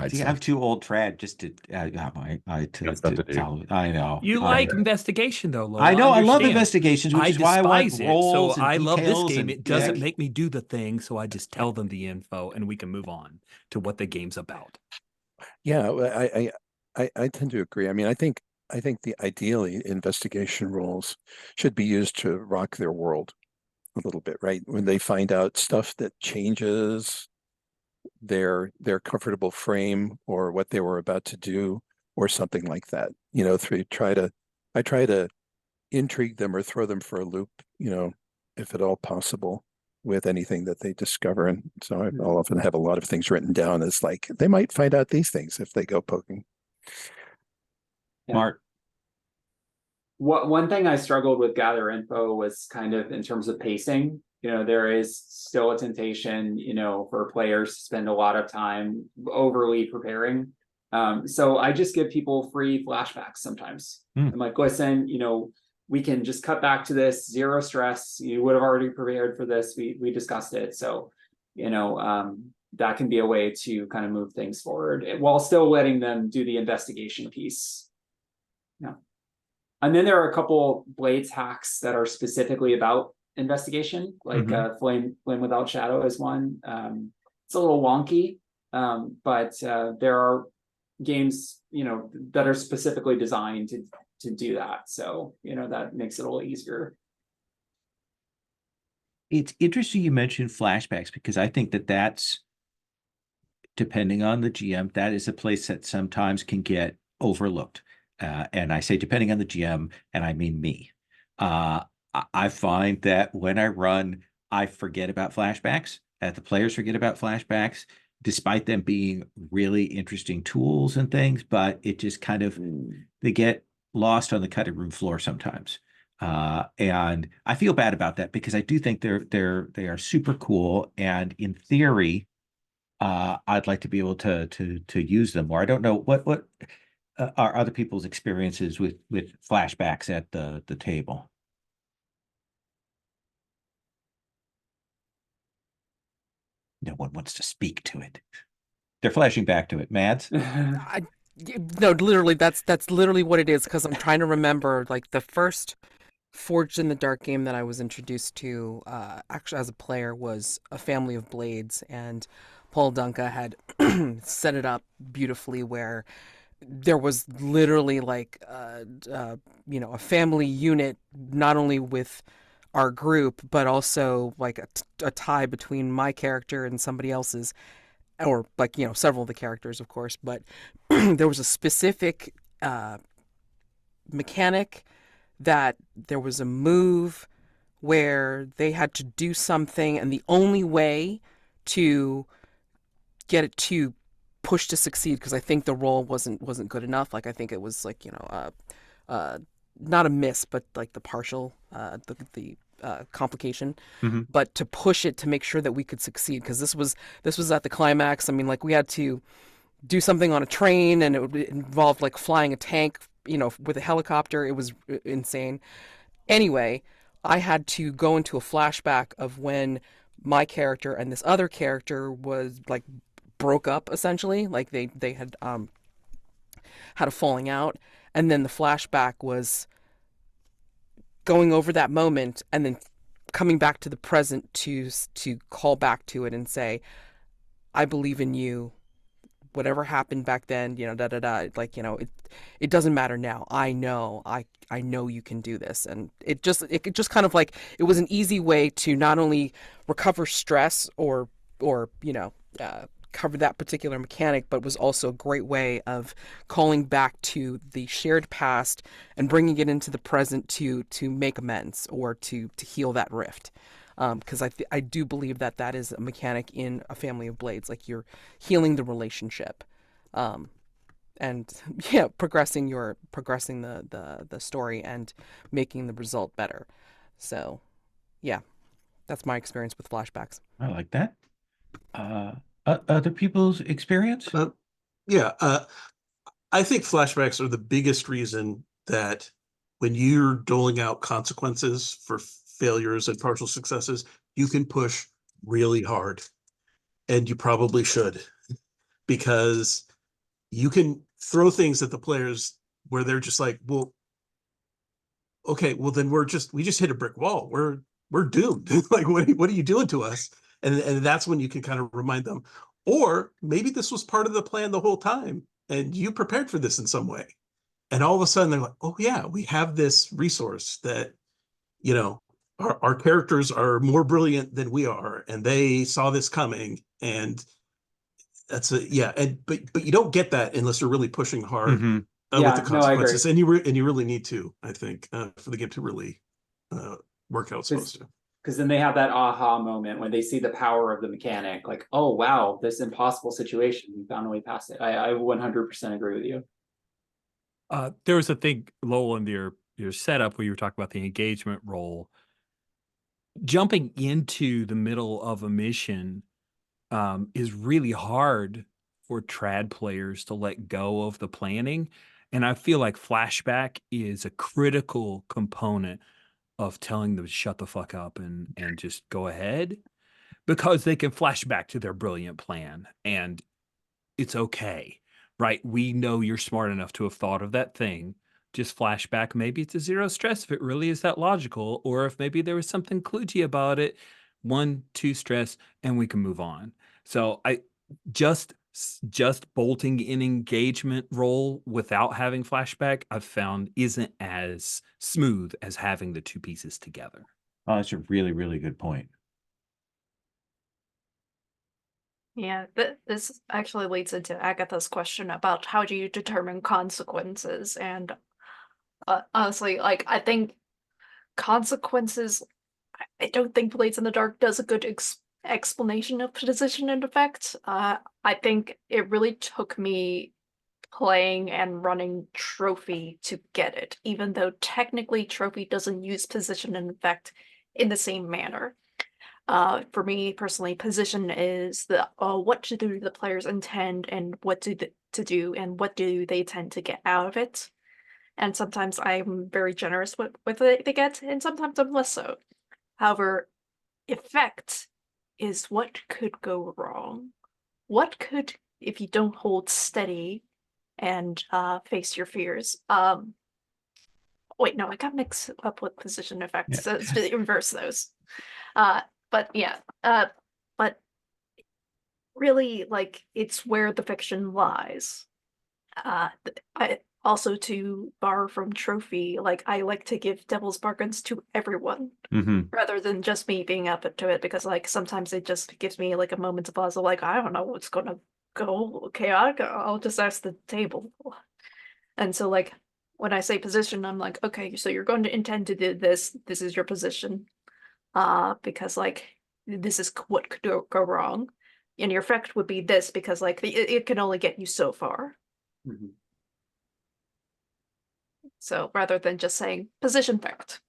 See, I'm too old trad just to tell. I know. You like investigation though, Lowell. I know. I love investigations, which is why I want rolls. So I love this game. It doesn't yeah. make me do the thing, so I just tell them the info, and we can move on to what the game's about. Yeah, I tend to agree. I mean, I think the ideally investigation roles should be used to rock their world a little bit, right? When they find out stuff that changes their comfortable frame or what they were about to do or something like that. I try to intrigue them or throw them for a loop, if at all possible, with anything that they discover. And so I'll often have a lot of things written down as like they might find out these things if they go poking. Yeah. Mark. One thing I struggled with gather info was kind of in terms of pacing. There is still a temptation, for players to spend a lot of time overly preparing. So I just give people free flashbacks sometimes. I'm like, listen, we can just cut back to this, zero stress. You would have already prepared for this. We discussed it. So that can be a way to kind of move things forward while still letting them do the investigation piece. Yeah. And then there are a couple Blades hacks that are specifically about investigation, like Flame Without Shadow is one. It's a little wonky, but there are games, that are specifically designed to do that. So, that makes it a little easier. It's interesting you mentioned flashbacks, because I think that's, depending on the GM, that is a place that sometimes can get overlooked. And I say depending on the GM, and I mean me. I find that when I run, I forget about flashbacks, that the players forget about flashbacks, despite them being really interesting tools and things, but it just kind of, they get lost on the cutting room floor sometimes. And I feel bad about that, because I do think they are super cool, and in theory, I'd like to be able to use them more. I don't know what are other people's experiences with flashbacks at the table. No one wants to speak to it. They're flashing back to it. Mads? No, literally, that's literally what it is, because I'm trying to remember, like, the first Forged in the Dark game that I was introduced to, actually as a player, was A Family of Blades, and Paul Dunca had set it up beautifully, where there was literally like a family unit, not only with our group, but also like a tie between my character and somebody else's, or like, several of the characters, of course. But there was a specific mechanic that there was a move where they had to do something, and the only way to get it to push to succeed, because I think the roll wasn't good enough. Like, I think it was like, not a miss, but like the partial, the complication, but to push it to make sure that we could succeed, because this was at the climax. I mean, like, we had to do something on a train, and it involved like flying a tank, with a helicopter. It was insane. Anyway, I had to go into a flashback of when my character and this other character was like broke up, essentially. Like, they had had a falling out, and then the flashback was going over that moment and then coming back to the present to call back to it and say, I believe in you. Whatever happened back then, da da da. Like, it doesn't matter now. I know you can do this. And it just kind of like, it was an easy way to not only recover stress or cover that particular mechanic, but was also a great way of calling back to the shared past and bringing it into the present to make amends, or to heal that rift. Because I do believe that is a mechanic in A Family of Blades. Like, you're healing the relationship, and progressing the story and making the result better. So, yeah, that's my experience with flashbacks. I like that. Other people's experience? I think flashbacks are the biggest reason that when you're doling out consequences for failures and partial successes, you can push really hard, and you probably should, because you can throw things at the players where they're just like, well, okay, well then we just hit a brick wall. We're doomed. Like, what are you doing to us? And that's when you can kind of remind them, or maybe this was part of the plan the whole time, and you prepared for this in some way. And all of a sudden they're like, oh yeah, we have this resource that, our characters are more brilliant than we are, and they saw this coming. And but you don't get that unless you're really pushing hard with the consequences. And you really need to, I think, for the game to really work how it's supposed to. Because then they have that aha moment when they see the power of the mechanic, like, oh wow, this impossible situation, we found a way past it. I 100% agree with you. There was a thing, Lowell, in your setup where you were talking about the engagement role. Jumping into the middle of a mission is really hard for trad players to let go of the planning. And I feel like flashback is a critical component of telling them to shut the fuck up and just go ahead. because they can flash back to their brilliant plan, and it's okay, right? We know you're smart enough to have thought of that thing. Just flashback. Maybe it's a zero stress if it really is that logical, or if maybe there was something kludgy about it. 1, 2 stress, and we can move on. So I just bolting in engagement role without having flashback, I've found isn't as smooth as having the two pieces together. Oh, that's a really, really good point. Yeah, this actually leads into Agatha's question about how do you determine consequences. And honestly, like, I think consequences, I don't think Blades in the Dark does a good explanation of position and effect. I think it really took me playing and running Trophy to get it, even though technically Trophy doesn't use position and effect in the same manner. For me personally, position is the what do the players intend and what to do and what do they tend to get out of it. And sometimes I'm very generous with what they get, and sometimes I'm less so. However, effect is what could go wrong. What could, if you don't hold steady and face your fears. Wait, no, I got mixed up with position effects. Yeah. So it's to reverse those. But yeah, but really, like, it's where the fiction lies. I also, to borrow from Trophy, like, I like to give devil's bargains to everyone Mm-hmm. rather than just me being up to it, because like sometimes it just gives me like a moment of pause of like, I don't know what's gonna go chaotic. I'll just ask the table. And so like when I say position, I'm like, okay, so you're going to intend to do this. This is your position. Because like this is what could go wrong. And your effect would be this because like it can only get you so far. Mhm. So rather than just saying position effect.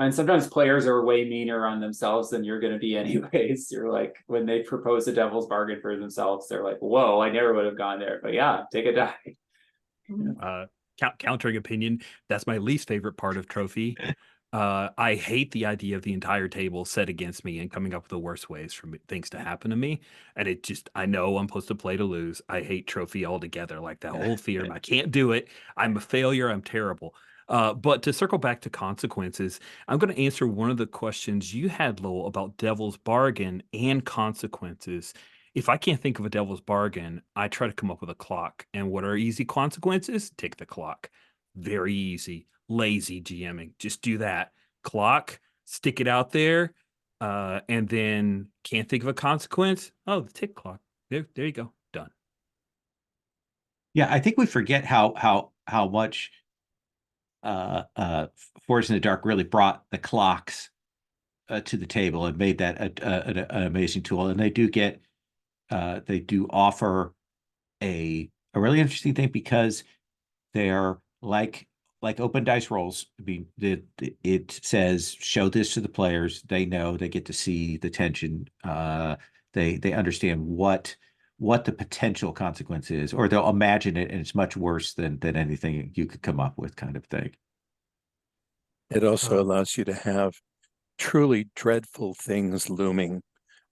And sometimes players are way meaner on themselves than you're going to be anyways. You're like, when they propose a devil's bargain for themselves, they're like, whoa, I never would have gone there. But yeah, take a die. Countering opinion, that's my least favorite part of Trophy. I hate the idea of the entire table set against me and coming up with the worst ways for things to happen to me. And it just, I know I'm supposed to play to lose. I hate Trophy altogether. Like that whole theorem, I can't do it. I'm a failure. I'm terrible. But to circle back to consequences, I'm going to answer one of the questions you had, Lowell, about devil's bargain and consequences. If I can't think of a devil's bargain, I try to come up with a clock. And what are easy consequences? Tick the clock. Very easy. Lazy GMing. Just do that. Clock, stick it out there, and then can't think of a consequence. Oh, the tick clock. There you go. Done. Yeah, I think we forget how much Forged in the Dark really brought the clocks to the table and made that an amazing tool. And they do offer a really interesting thing because they're like open dice rolls. I mean, it says show this to the players. They know, they get to see the tension. They understand what the potential consequence is, or they'll imagine it, and it's much worse than anything you could come up with, kind of thing. It also Oh. allows you to have truly dreadful things looming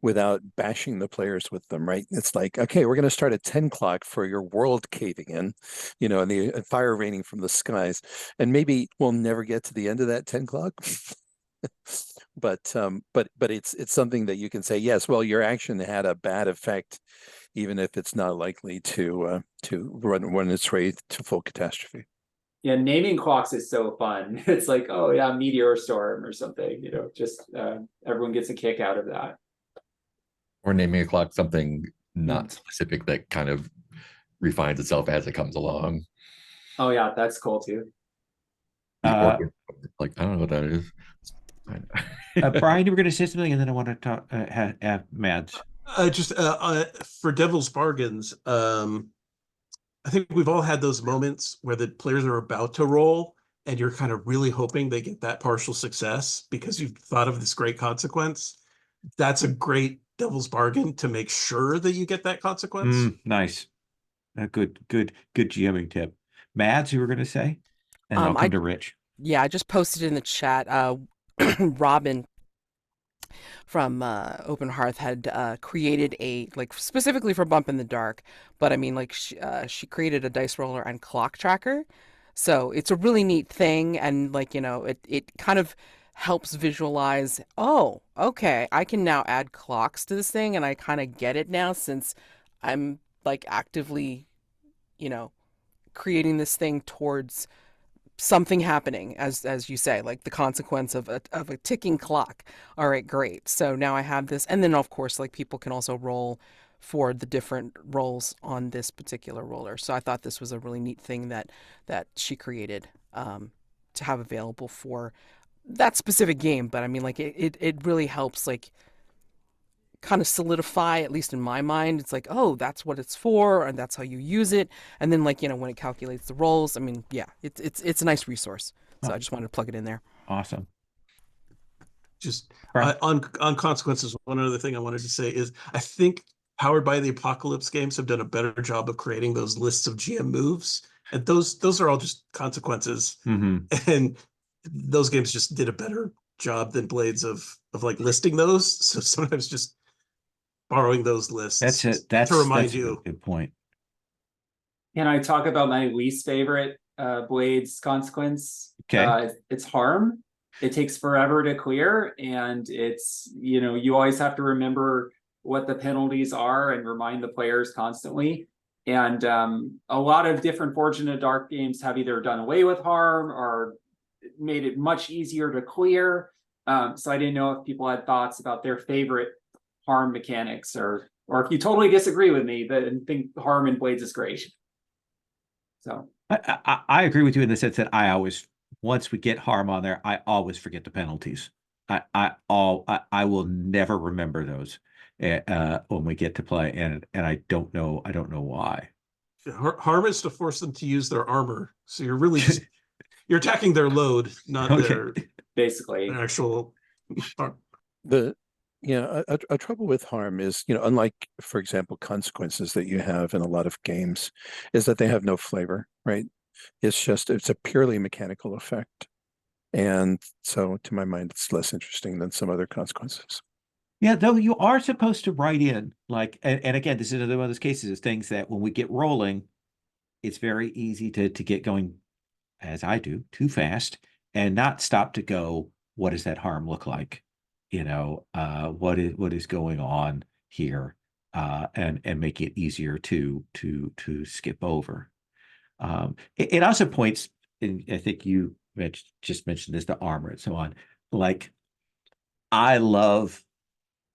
without bashing the players with them, right? It's like, okay, we're going to start at 10 o'clock for your world caving in, and the fire raining from the skies. And maybe we'll never get to the end of that 10 o'clock. but it's something that you can say, yes, well, your action had a bad effect, even if it's not likely to run its way to full catastrophe. Yeah, naming clocks is so fun. It's like, oh yeah, meteor storm or something, just everyone gets a kick out of that. Or naming a clock something not specific that kind of refines itself as it comes along. Oh yeah, that's cool too. Like, I don't know what that is. Brian, you were going to say something, and then I want to talk. Have Mads. Just for devil's bargains, I think we've all had those moments where the players are about to roll and you're kind of really hoping they get that partial success because you've thought of this great consequence. That's a great devil's bargain to make sure that you get that consequence. Nice. A good GMing tip. Mads, you were going to say? And I'll come to Rich. Yeah, I just posted in the chat. Robin from Open Hearth had created a, like, specifically for Bump in the Dark, but I mean, like, she created a dice roller and clock tracker. So it's a really neat thing, and, like, it kind of helps visualize, oh, okay, I can now add clocks to this thing, and I kind of get it now since I'm, like, actively, you know, creating this thing towards something happening, as you say, like the consequence of a ticking clock. All right, great. So now I have this, and then of course, like, people can also roll for the different roles on this particular roller. So I thought this was a really neat thing that she created, to have available for that specific game. But I mean, like, it really helps, like, kind of solidify, at least in my mind. It's like, oh, that's what it's for, and that's how you use it. And then, like, when it calculates the rolls, I mean, yeah, it's a nice resource. So Oh. I just wanted to plug it in there. Awesome. Just Right. on consequences, one other thing I wanted to say is I think Powered by the Apocalypse games have done a better job of creating those lists of GM moves, and those are all just consequences. And those games just did a better job than Blades of like listing those. So sometimes just borrowing those lists That's it. That's to remind that's a you. good point. Can I talk about my least favorite Blades consequence? Okay. It's harm. It takes forever to clear, and it's, you always have to remember what the penalties are and remind the players constantly. And a lot of different Fortune of Dark games have either done away with harm or made it much easier to clear. So I didn't know if people had thoughts about their favorite harm mechanics, or if you totally disagree with me and think harm in Blades is great. So I agree with you in the sense that I always, once we get harm on there, I always forget the penalties. I will never remember those when we get to play, and I don't know why. Harm is to force them to use their armor. So you're really just you're attacking their load, not Okay. basically their actual harm. A trouble with harm is, unlike, for example, consequences that you have in a lot of games, is that they have no flavor, right? It's a purely mechanical effect. And so to my mind, it's less interesting than some other consequences. Yeah, though you are supposed to write in, like, and again, this is another one of those cases of things that when we get rolling, it's very easy to get going, as I do, too fast and not stop to go, what does that harm look like? What is going on here? And make it easier to skip over. It also points, and I think you just mentioned this, the armor and so on. Like, I love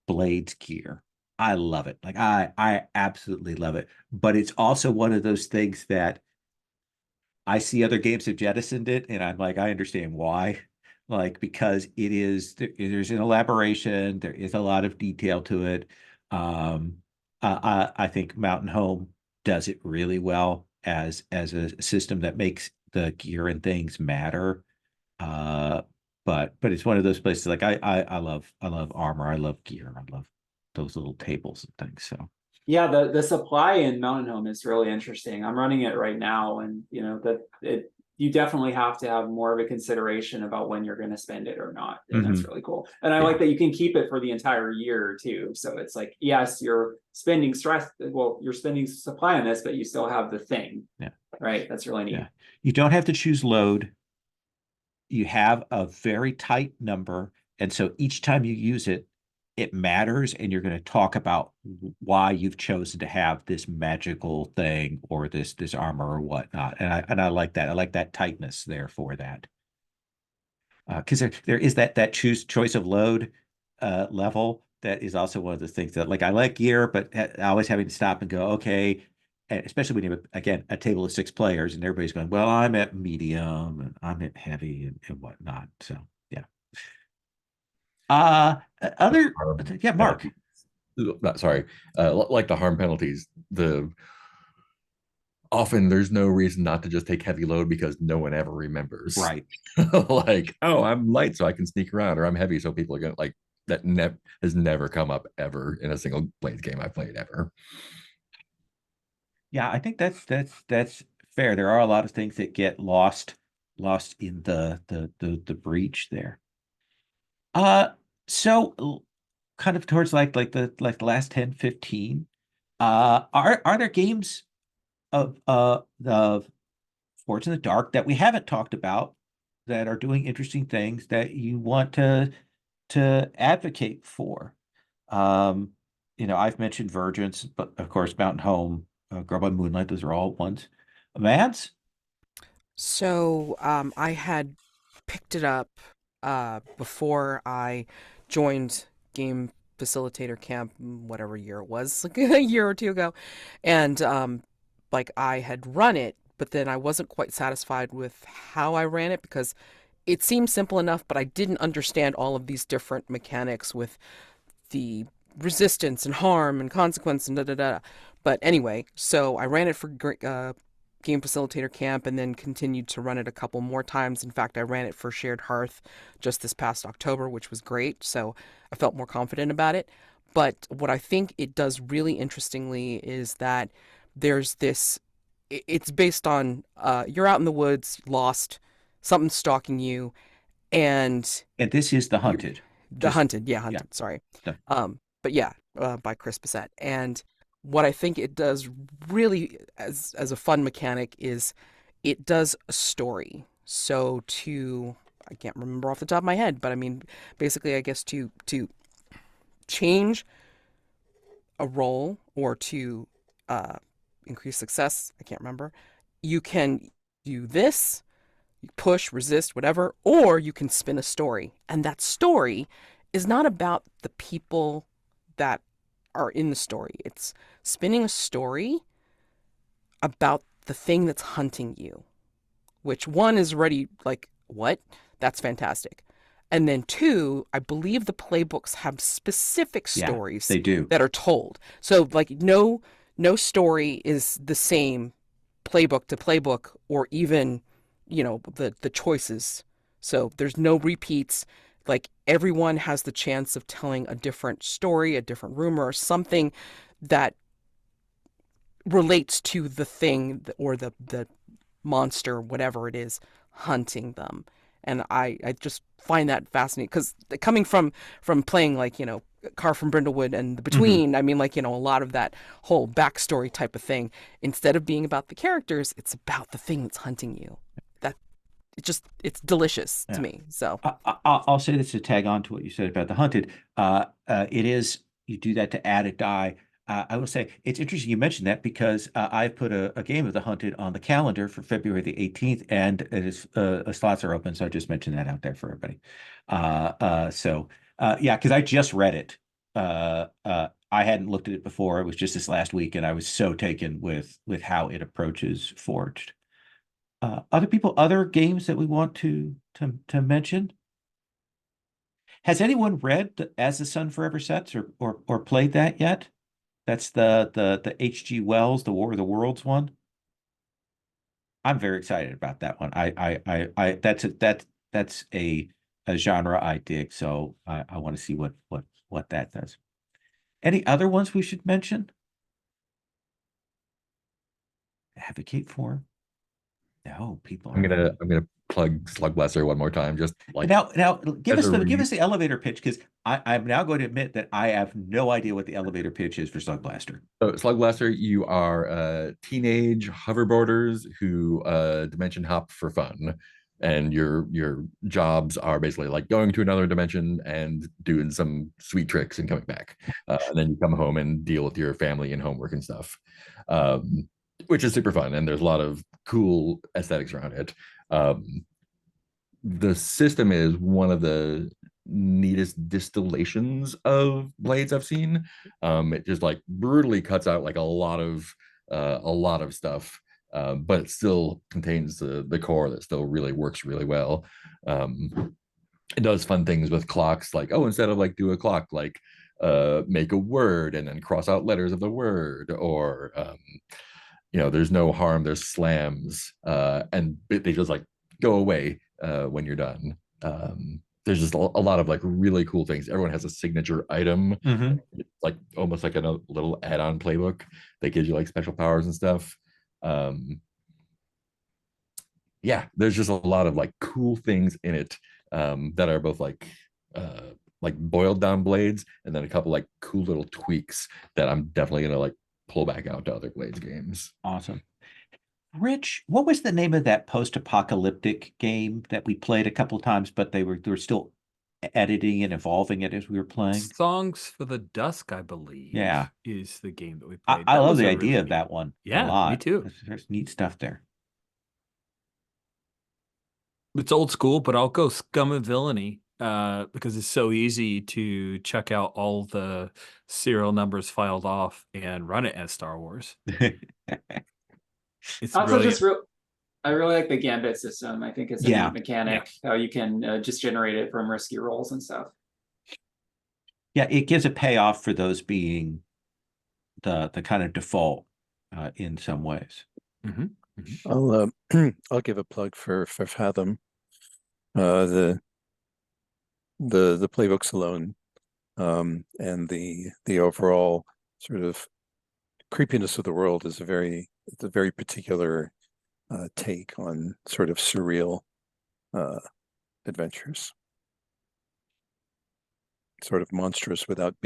Blades gear. I love it. Like, I absolutely love it. But it's also one of those things that I see other games have jettisoned it, and I'm like, I understand why. Like, because there's an elaboration, there is a lot of detail to it. I think Mountain Home does it really well as a system that makes the gear and things matter. But it's one of those places, like, I love armor, I love gear, I love those little tables and things. So yeah, the supply in Mountain Home is really interesting. I'm running it right now, and you definitely have to have more of a consideration about when you're going to spend it or not, and that's really cool. And I like that you can keep it for the entire year too. So it's like, yes, you're spending you're spending supply on this, but you still have the thing. Yeah, right. That's really neat. Yeah, you don't have to choose load. You have a very tight number, and so each time you use it, it matters, and you're going to talk about why you've chosen to have this magical thing or this armor or whatnot. And I like that. I like that tightness there for that. Because there is that choice of load level that is also one of the things that, like, I like gear, but always having to stop and go, okay. And especially when you have, again, a table of 6 players and everybody's going, well, I'm at medium and I'm at heavy and whatnot. So yeah. Other yeah, Mark. Sorry, like the harm penalties, often there's no reason not to just take heavy load because no one ever remembers. Right. Like, oh, I'm light so I can sneak around, or I'm heavy so people are gonna like that. Has never come up ever in a single Blades game I've played ever. Yeah, I think that's fair. There are a lot of things that get lost in the breach there. So kind of towards the last 10, 15. Are there games of Forge in the Dark that we haven't talked about that are doing interesting things that you want to advocate for? I've mentioned Virgins, but of course, Mountain Home, Girl by Moonlight, those are all ones. Mads? So I had picked it up before I joined Game Facilitator Camp, whatever year it was, like a year or two ago, and like I had run it, but then I wasn't quite satisfied with how I ran it because it seemed simple enough, but I didn't understand all of these different mechanics with the resistance and harm and consequence and da da da. But anyway, so I ran it for Game Facilitator Camp and then continued to run it a couple more times. In fact, I ran it for Shared Hearth just this past October, which was great. So I felt more confident about it. But what I think it does really interestingly is that there's this, it's based on you're out in the woods, lost, something's stalking you, and this is The Hunted. Hunted, sorry. Yeah. But yeah, by Chris Bissett. And what I think it does really as a fun mechanic is it does a story. So I can't remember off the top of my head, but I mean, basically, I guess to change a role or to increase success, I can't remember, you can do this, you push, resist, whatever, or you can spin a story. And that story is not about the people that are in the story. It's spinning a story about the thing that's hunting you, which one is already like, what? That's fantastic. And then two, I believe the playbooks have specific stories they do. that are told. So like no story is the same playbook to playbook or even, the choices. So there's no repeats. Like everyone has the chance of telling a different story, a different rumor, or something that relates to the thing or the monster, whatever it is, hunting them. And I just find that fascinating because coming from playing Car from Brindlewood and The Between, I mean, a lot of that whole backstory type of thing, instead of being about the characters, it's about the thing that's hunting you. It's delicious to me. So I'll say this to tag on to what you said about The Hunted. It is, you do that to add a die. I will say it's interesting you mentioned that because I put a game of The Hunted on the calendar for February the 18th, and it is slots are open. So I just mentioned that out there for everybody. Yeah, because I just read it. I hadn't looked at it before. It was just this last week, and I was so taken with how it approaches Forged. Other games that we want to mention? Has anyone read As the Sun Forever Sets or played that yet? That's the H.G. Wells, the War of the Worlds one. I'm very excited about that one. That's a genre I dig, so I want to see what that does. Any other ones we should mention? Advocate for? No, people. I'm gonna plug Slug Blaster one more time. Just like now, give us the elevator pitch, because I'm now going to admit that I have no idea what the elevator pitch is for Slug Blaster. So Slug Blaster, you are teenage hoverboarders who dimension hop for fun, and your jobs are basically like going to another dimension and doing some sweet tricks and coming back. And then you come home and deal with your family and homework and stuff, which is super fun. And there's a lot of cool aesthetics around it. The system is one of the neatest distillations of Blades I've seen. It just like brutally cuts out like a lot of stuff, but it still contains the core that still really works really well. It does fun things with clocks, like, oh, instead of like do a clock, like make a word and then cross out letters of the word, or there's no harm, there's slams, and they just like go away when you're done. There's just a lot of like really cool things. Everyone has a signature item, like almost like a little add-on playbook that gives you like special powers and stuff. Yeah, there's just a lot of like cool things in it that are both like like boiled down blades, and then a couple like cool little tweaks that I'm definitely gonna like pull back out to other Blades games. Awesome. Rich, what was the name of that post-apocalyptic game that we played a couple times, but they were still editing and evolving it as we were playing? Songs for the Dusk, I believe, Yeah. is the game that we I, played. I That love was the a idea really of that one a Yeah, me lot. too. There's neat stuff there. It's old school, but I'll go Scum and Villainy because it's so easy to check out all the serial numbers filed off and run it as Star Wars. It's Also, brilliant. just real. I really like the Gambit system. I think it's a Yeah, neat mechanic how you can just generate it from risky rolls and stuff. Yeah, it gives a payoff for those being the kind of default in some ways. I'll give a plug for Fathom. The playbooks alone, and the overall sort of creepiness of the world is it's a very particular take on sort of surreal adventures. Sort of monstrous without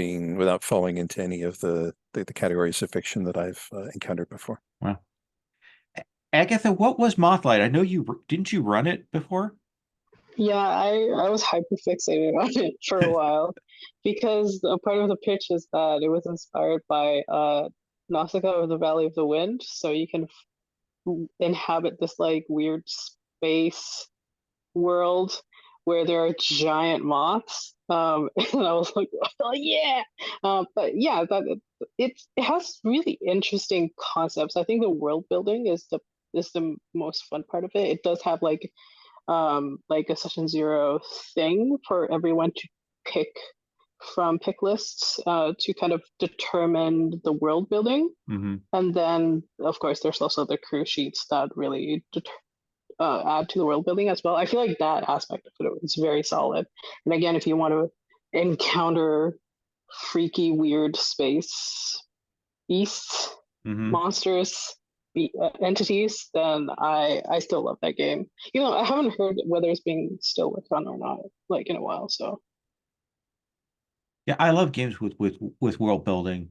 falling into any of the categories of fiction that I've encountered before. Wow. Agatha, what was Mothlight? I know didn't you run it before? Yeah, I was hyper fixated on it for a while because a part of the pitch is that it was inspired by Nausicaa of the Valley of the Wind, so you can inhabit this like weird space world where there are giant moths. And I was like, oh, yeah. But yeah, it has really interesting concepts. I think the world building is the most fun part of it. It does have like a session zero thing for everyone to pick from pick lists to kind of determine the world building. Mm-hmm. And then, of course, there's also the crew sheets that really add to the world building as well. I feel like that aspect of it is very solid. And again, if you want to encounter freaky, weird space beasts, monsters, entities, then I still love that game. I haven't heard whether it's being still worked on or not, like in a while. So Yeah, I love games with world building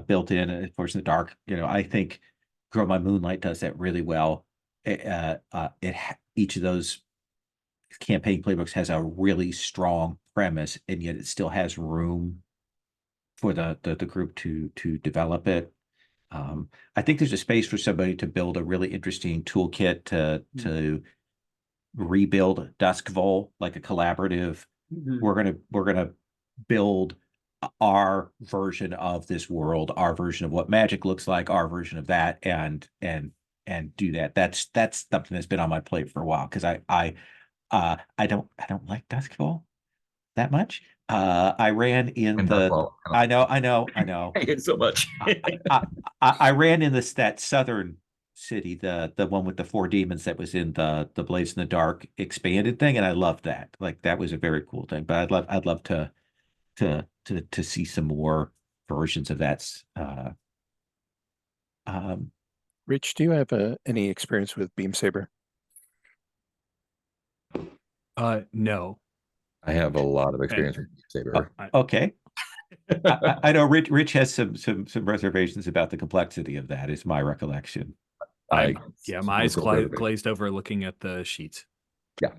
built in. Of course, in the dark, I think Grow My Moonlight does that really well. Each of those campaign playbooks has a really strong premise, and yet it still has room for the group to develop it. I think there's a space for somebody to build a really interesting toolkit to rebuild Duskvol, like a collaborative. We're gonna build our version of this world, our version of what magic looks like, our version of that, and do that. That's something that's been on my plate for a while because I don't like Duskvol that much. I ran in And the. Duskvol, I know. I hate it so much. I ran in that southern city, the one with the 4 demons that was in the Blades in the Dark expanded thing, and I loved that. Like that was a very cool thing. But I'd love to see some more versions of that. Rich, do you have any experience with Beam Saber? No. I have a lot of experience with Saber. Okay. I know Rich has some reservations about the complexity of that, is my recollection. My eyes glazed over looking at the sheets. Yeah.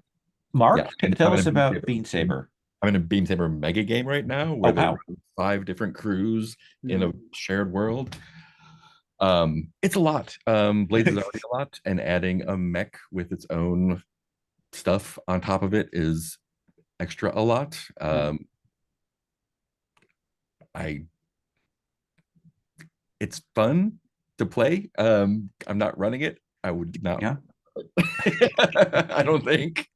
Mark, Yeah. tell us about Beam Saber. I'm in a Beam Saber mega game right now where wow. there are 5 different crews in a shared world. It's a lot. Blades is already a lot, and adding a mech with its own stuff on top of it is extra a lot. It's fun to play. I'm not running it. I would not. Yeah. I don't think.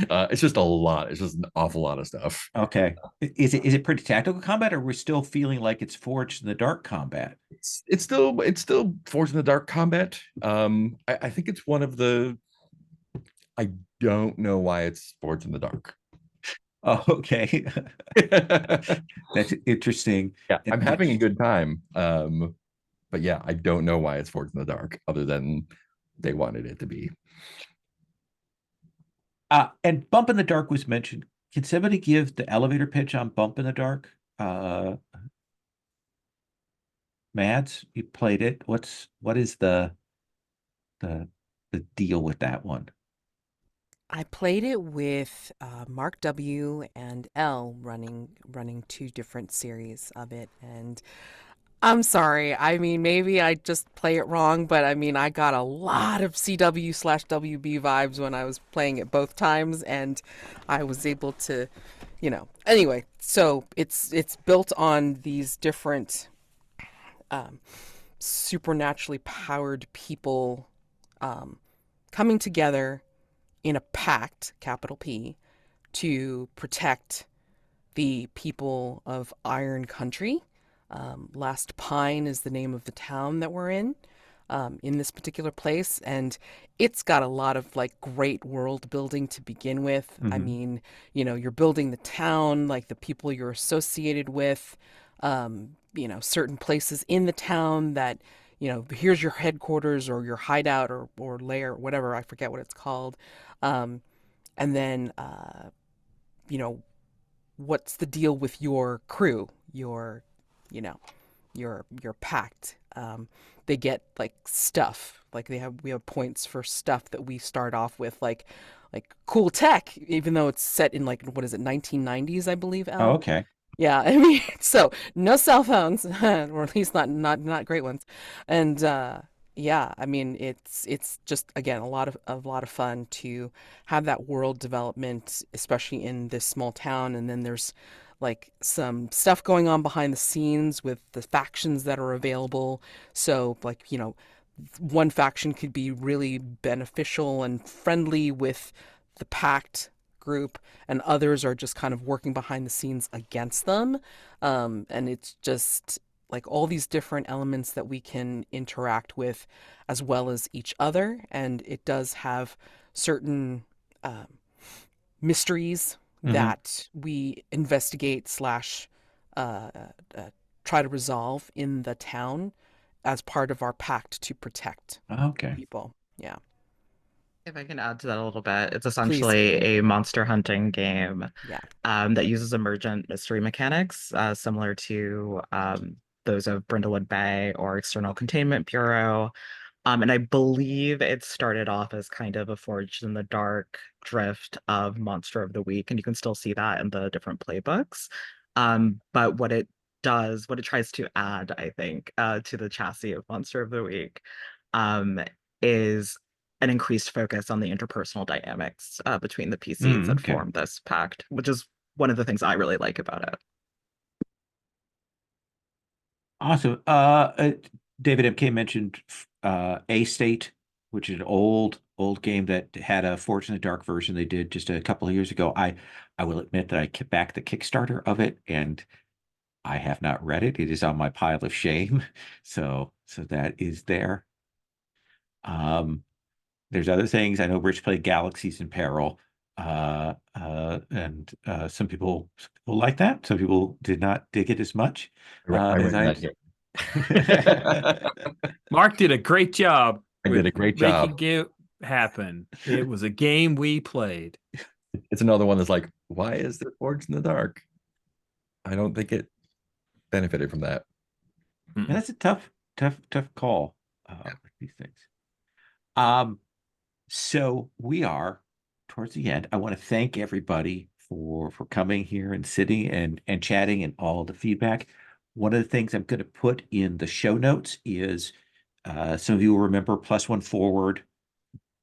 It's just a lot. It's just an awful lot of stuff. Okay. Is it pretty tactical combat, or we're still feeling like it's Forged in the Dark combat? It's still Forged in the Dark combat. I think it's one of the. I don't know why it's Forged in the Dark. Oh, okay. That's interesting. Yeah, I'm having a good time. But yeah, I don't know why it's Forged in the Dark, other than they wanted it to be. And Bump in the Dark was mentioned Can somebody give the elevator pitch on Bump in the Dark? Mads, you played it. What is the the deal with that one? I played it with Mark W and L running two different series of it, and I'm sorry. I mean, maybe I just play it wrong, but I mean, I got a lot of CW/WB vibes when I was playing it both times, and I was able to, Anyway, so it's built on these different supernaturally powered people coming together in a pact, capital P, to protect the people of Iron Country. Last Pine is the name of the town that we're in this particular place, and it's got a lot of like great world building to begin with. I Mhm. mean, you're building the town, like the people you're associated with, certain places in the town that, here's your headquarters or your hideout or lair, whatever, I forget what it's called. And then, you know, what's the deal with your crew, you know, your pact. They get like stuff. Like we have points for stuff that we start off with, like cool tech, even though it's set in like what is it, 1990s, I believe, Oh, Al. okay. Yeah, I mean, so no cell phones, or at least not great ones, and yeah, I mean, it's just again a lot of fun to have that world development, especially in this small town, and then there's like some stuff going on behind the scenes with the factions that are available. So like one faction could be really beneficial and friendly with the pact group, and others are just kind of working behind the scenes against them. And it's just like all these different elements that we can interact with as well as each other. And it does have certain um, mysteries Mhm. that we investigate slash uh, uh, try to resolve in the town as part of our pact to protect Okay. people. Yeah, If I can add to that a little bit, it's please. essentially a monster hunting game Yeah. that uses emergent mystery mechanics, similar to those of Brindlewood Bay or External Containment Bureau. And I believe it started off as kind of a Forged in the Dark drift of Monster of the Week, and you can still see that in the different playbooks. But what it tries to add, I think, to the chassis of Monster of the Week, um, is an increased focus on the interpersonal dynamics between the PCs that Okay. form this pact, which is one of the things I really like about it. Awesome. David MK mentioned A State, which is an old game that had a Forge in the Dark version they did just a couple of years ago. I will admit that I kept back the Kickstarter of it, and I have not read it. It is on my pile of shame. So that is there. Um, there's other things. I know Rich played Galaxies in Peril. And some people like that. Some people did not dig it as much. I As ran I that game. Mark did a great job I with did a great making job. it happen. It was a game we played. It's another one that's like, why is it Forged in the Dark? I don't think it benefited from that. And that's a tough call with these things. Um, so we are towards the end. I want to thank everybody for coming here and sitting and chatting and all the feedback. One of the things I'm going to put in the show notes is some of you will remember Plus One Forward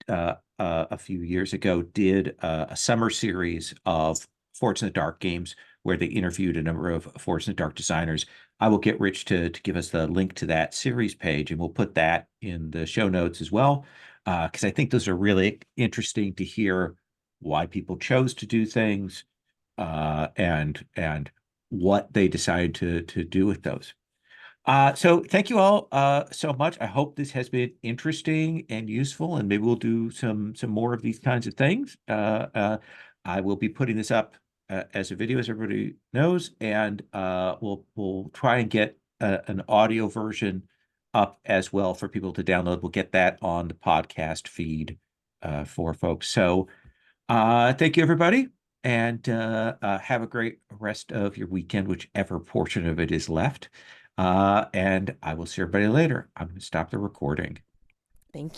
a few years ago did a summer series of Forge in the Dark games where they interviewed a number of Forge in the Dark designers. I will get Rich to give us the link to that series page, and we'll put that in the show notes as well, because I think those are really interesting to hear why people chose to do things and what they decided to do with those. So thank you all so much. I hope this has been interesting and useful, and maybe we'll do some more of these kinds of things. I will be putting this up as a video, as everybody knows, and we'll try and get an audio version up as well for people to download. We'll get that on the podcast feed for folks. So thank you, everybody, and have a great rest of your weekend, whichever portion of it is left. And I will see everybody later. I'm going to stop the recording. Thank you.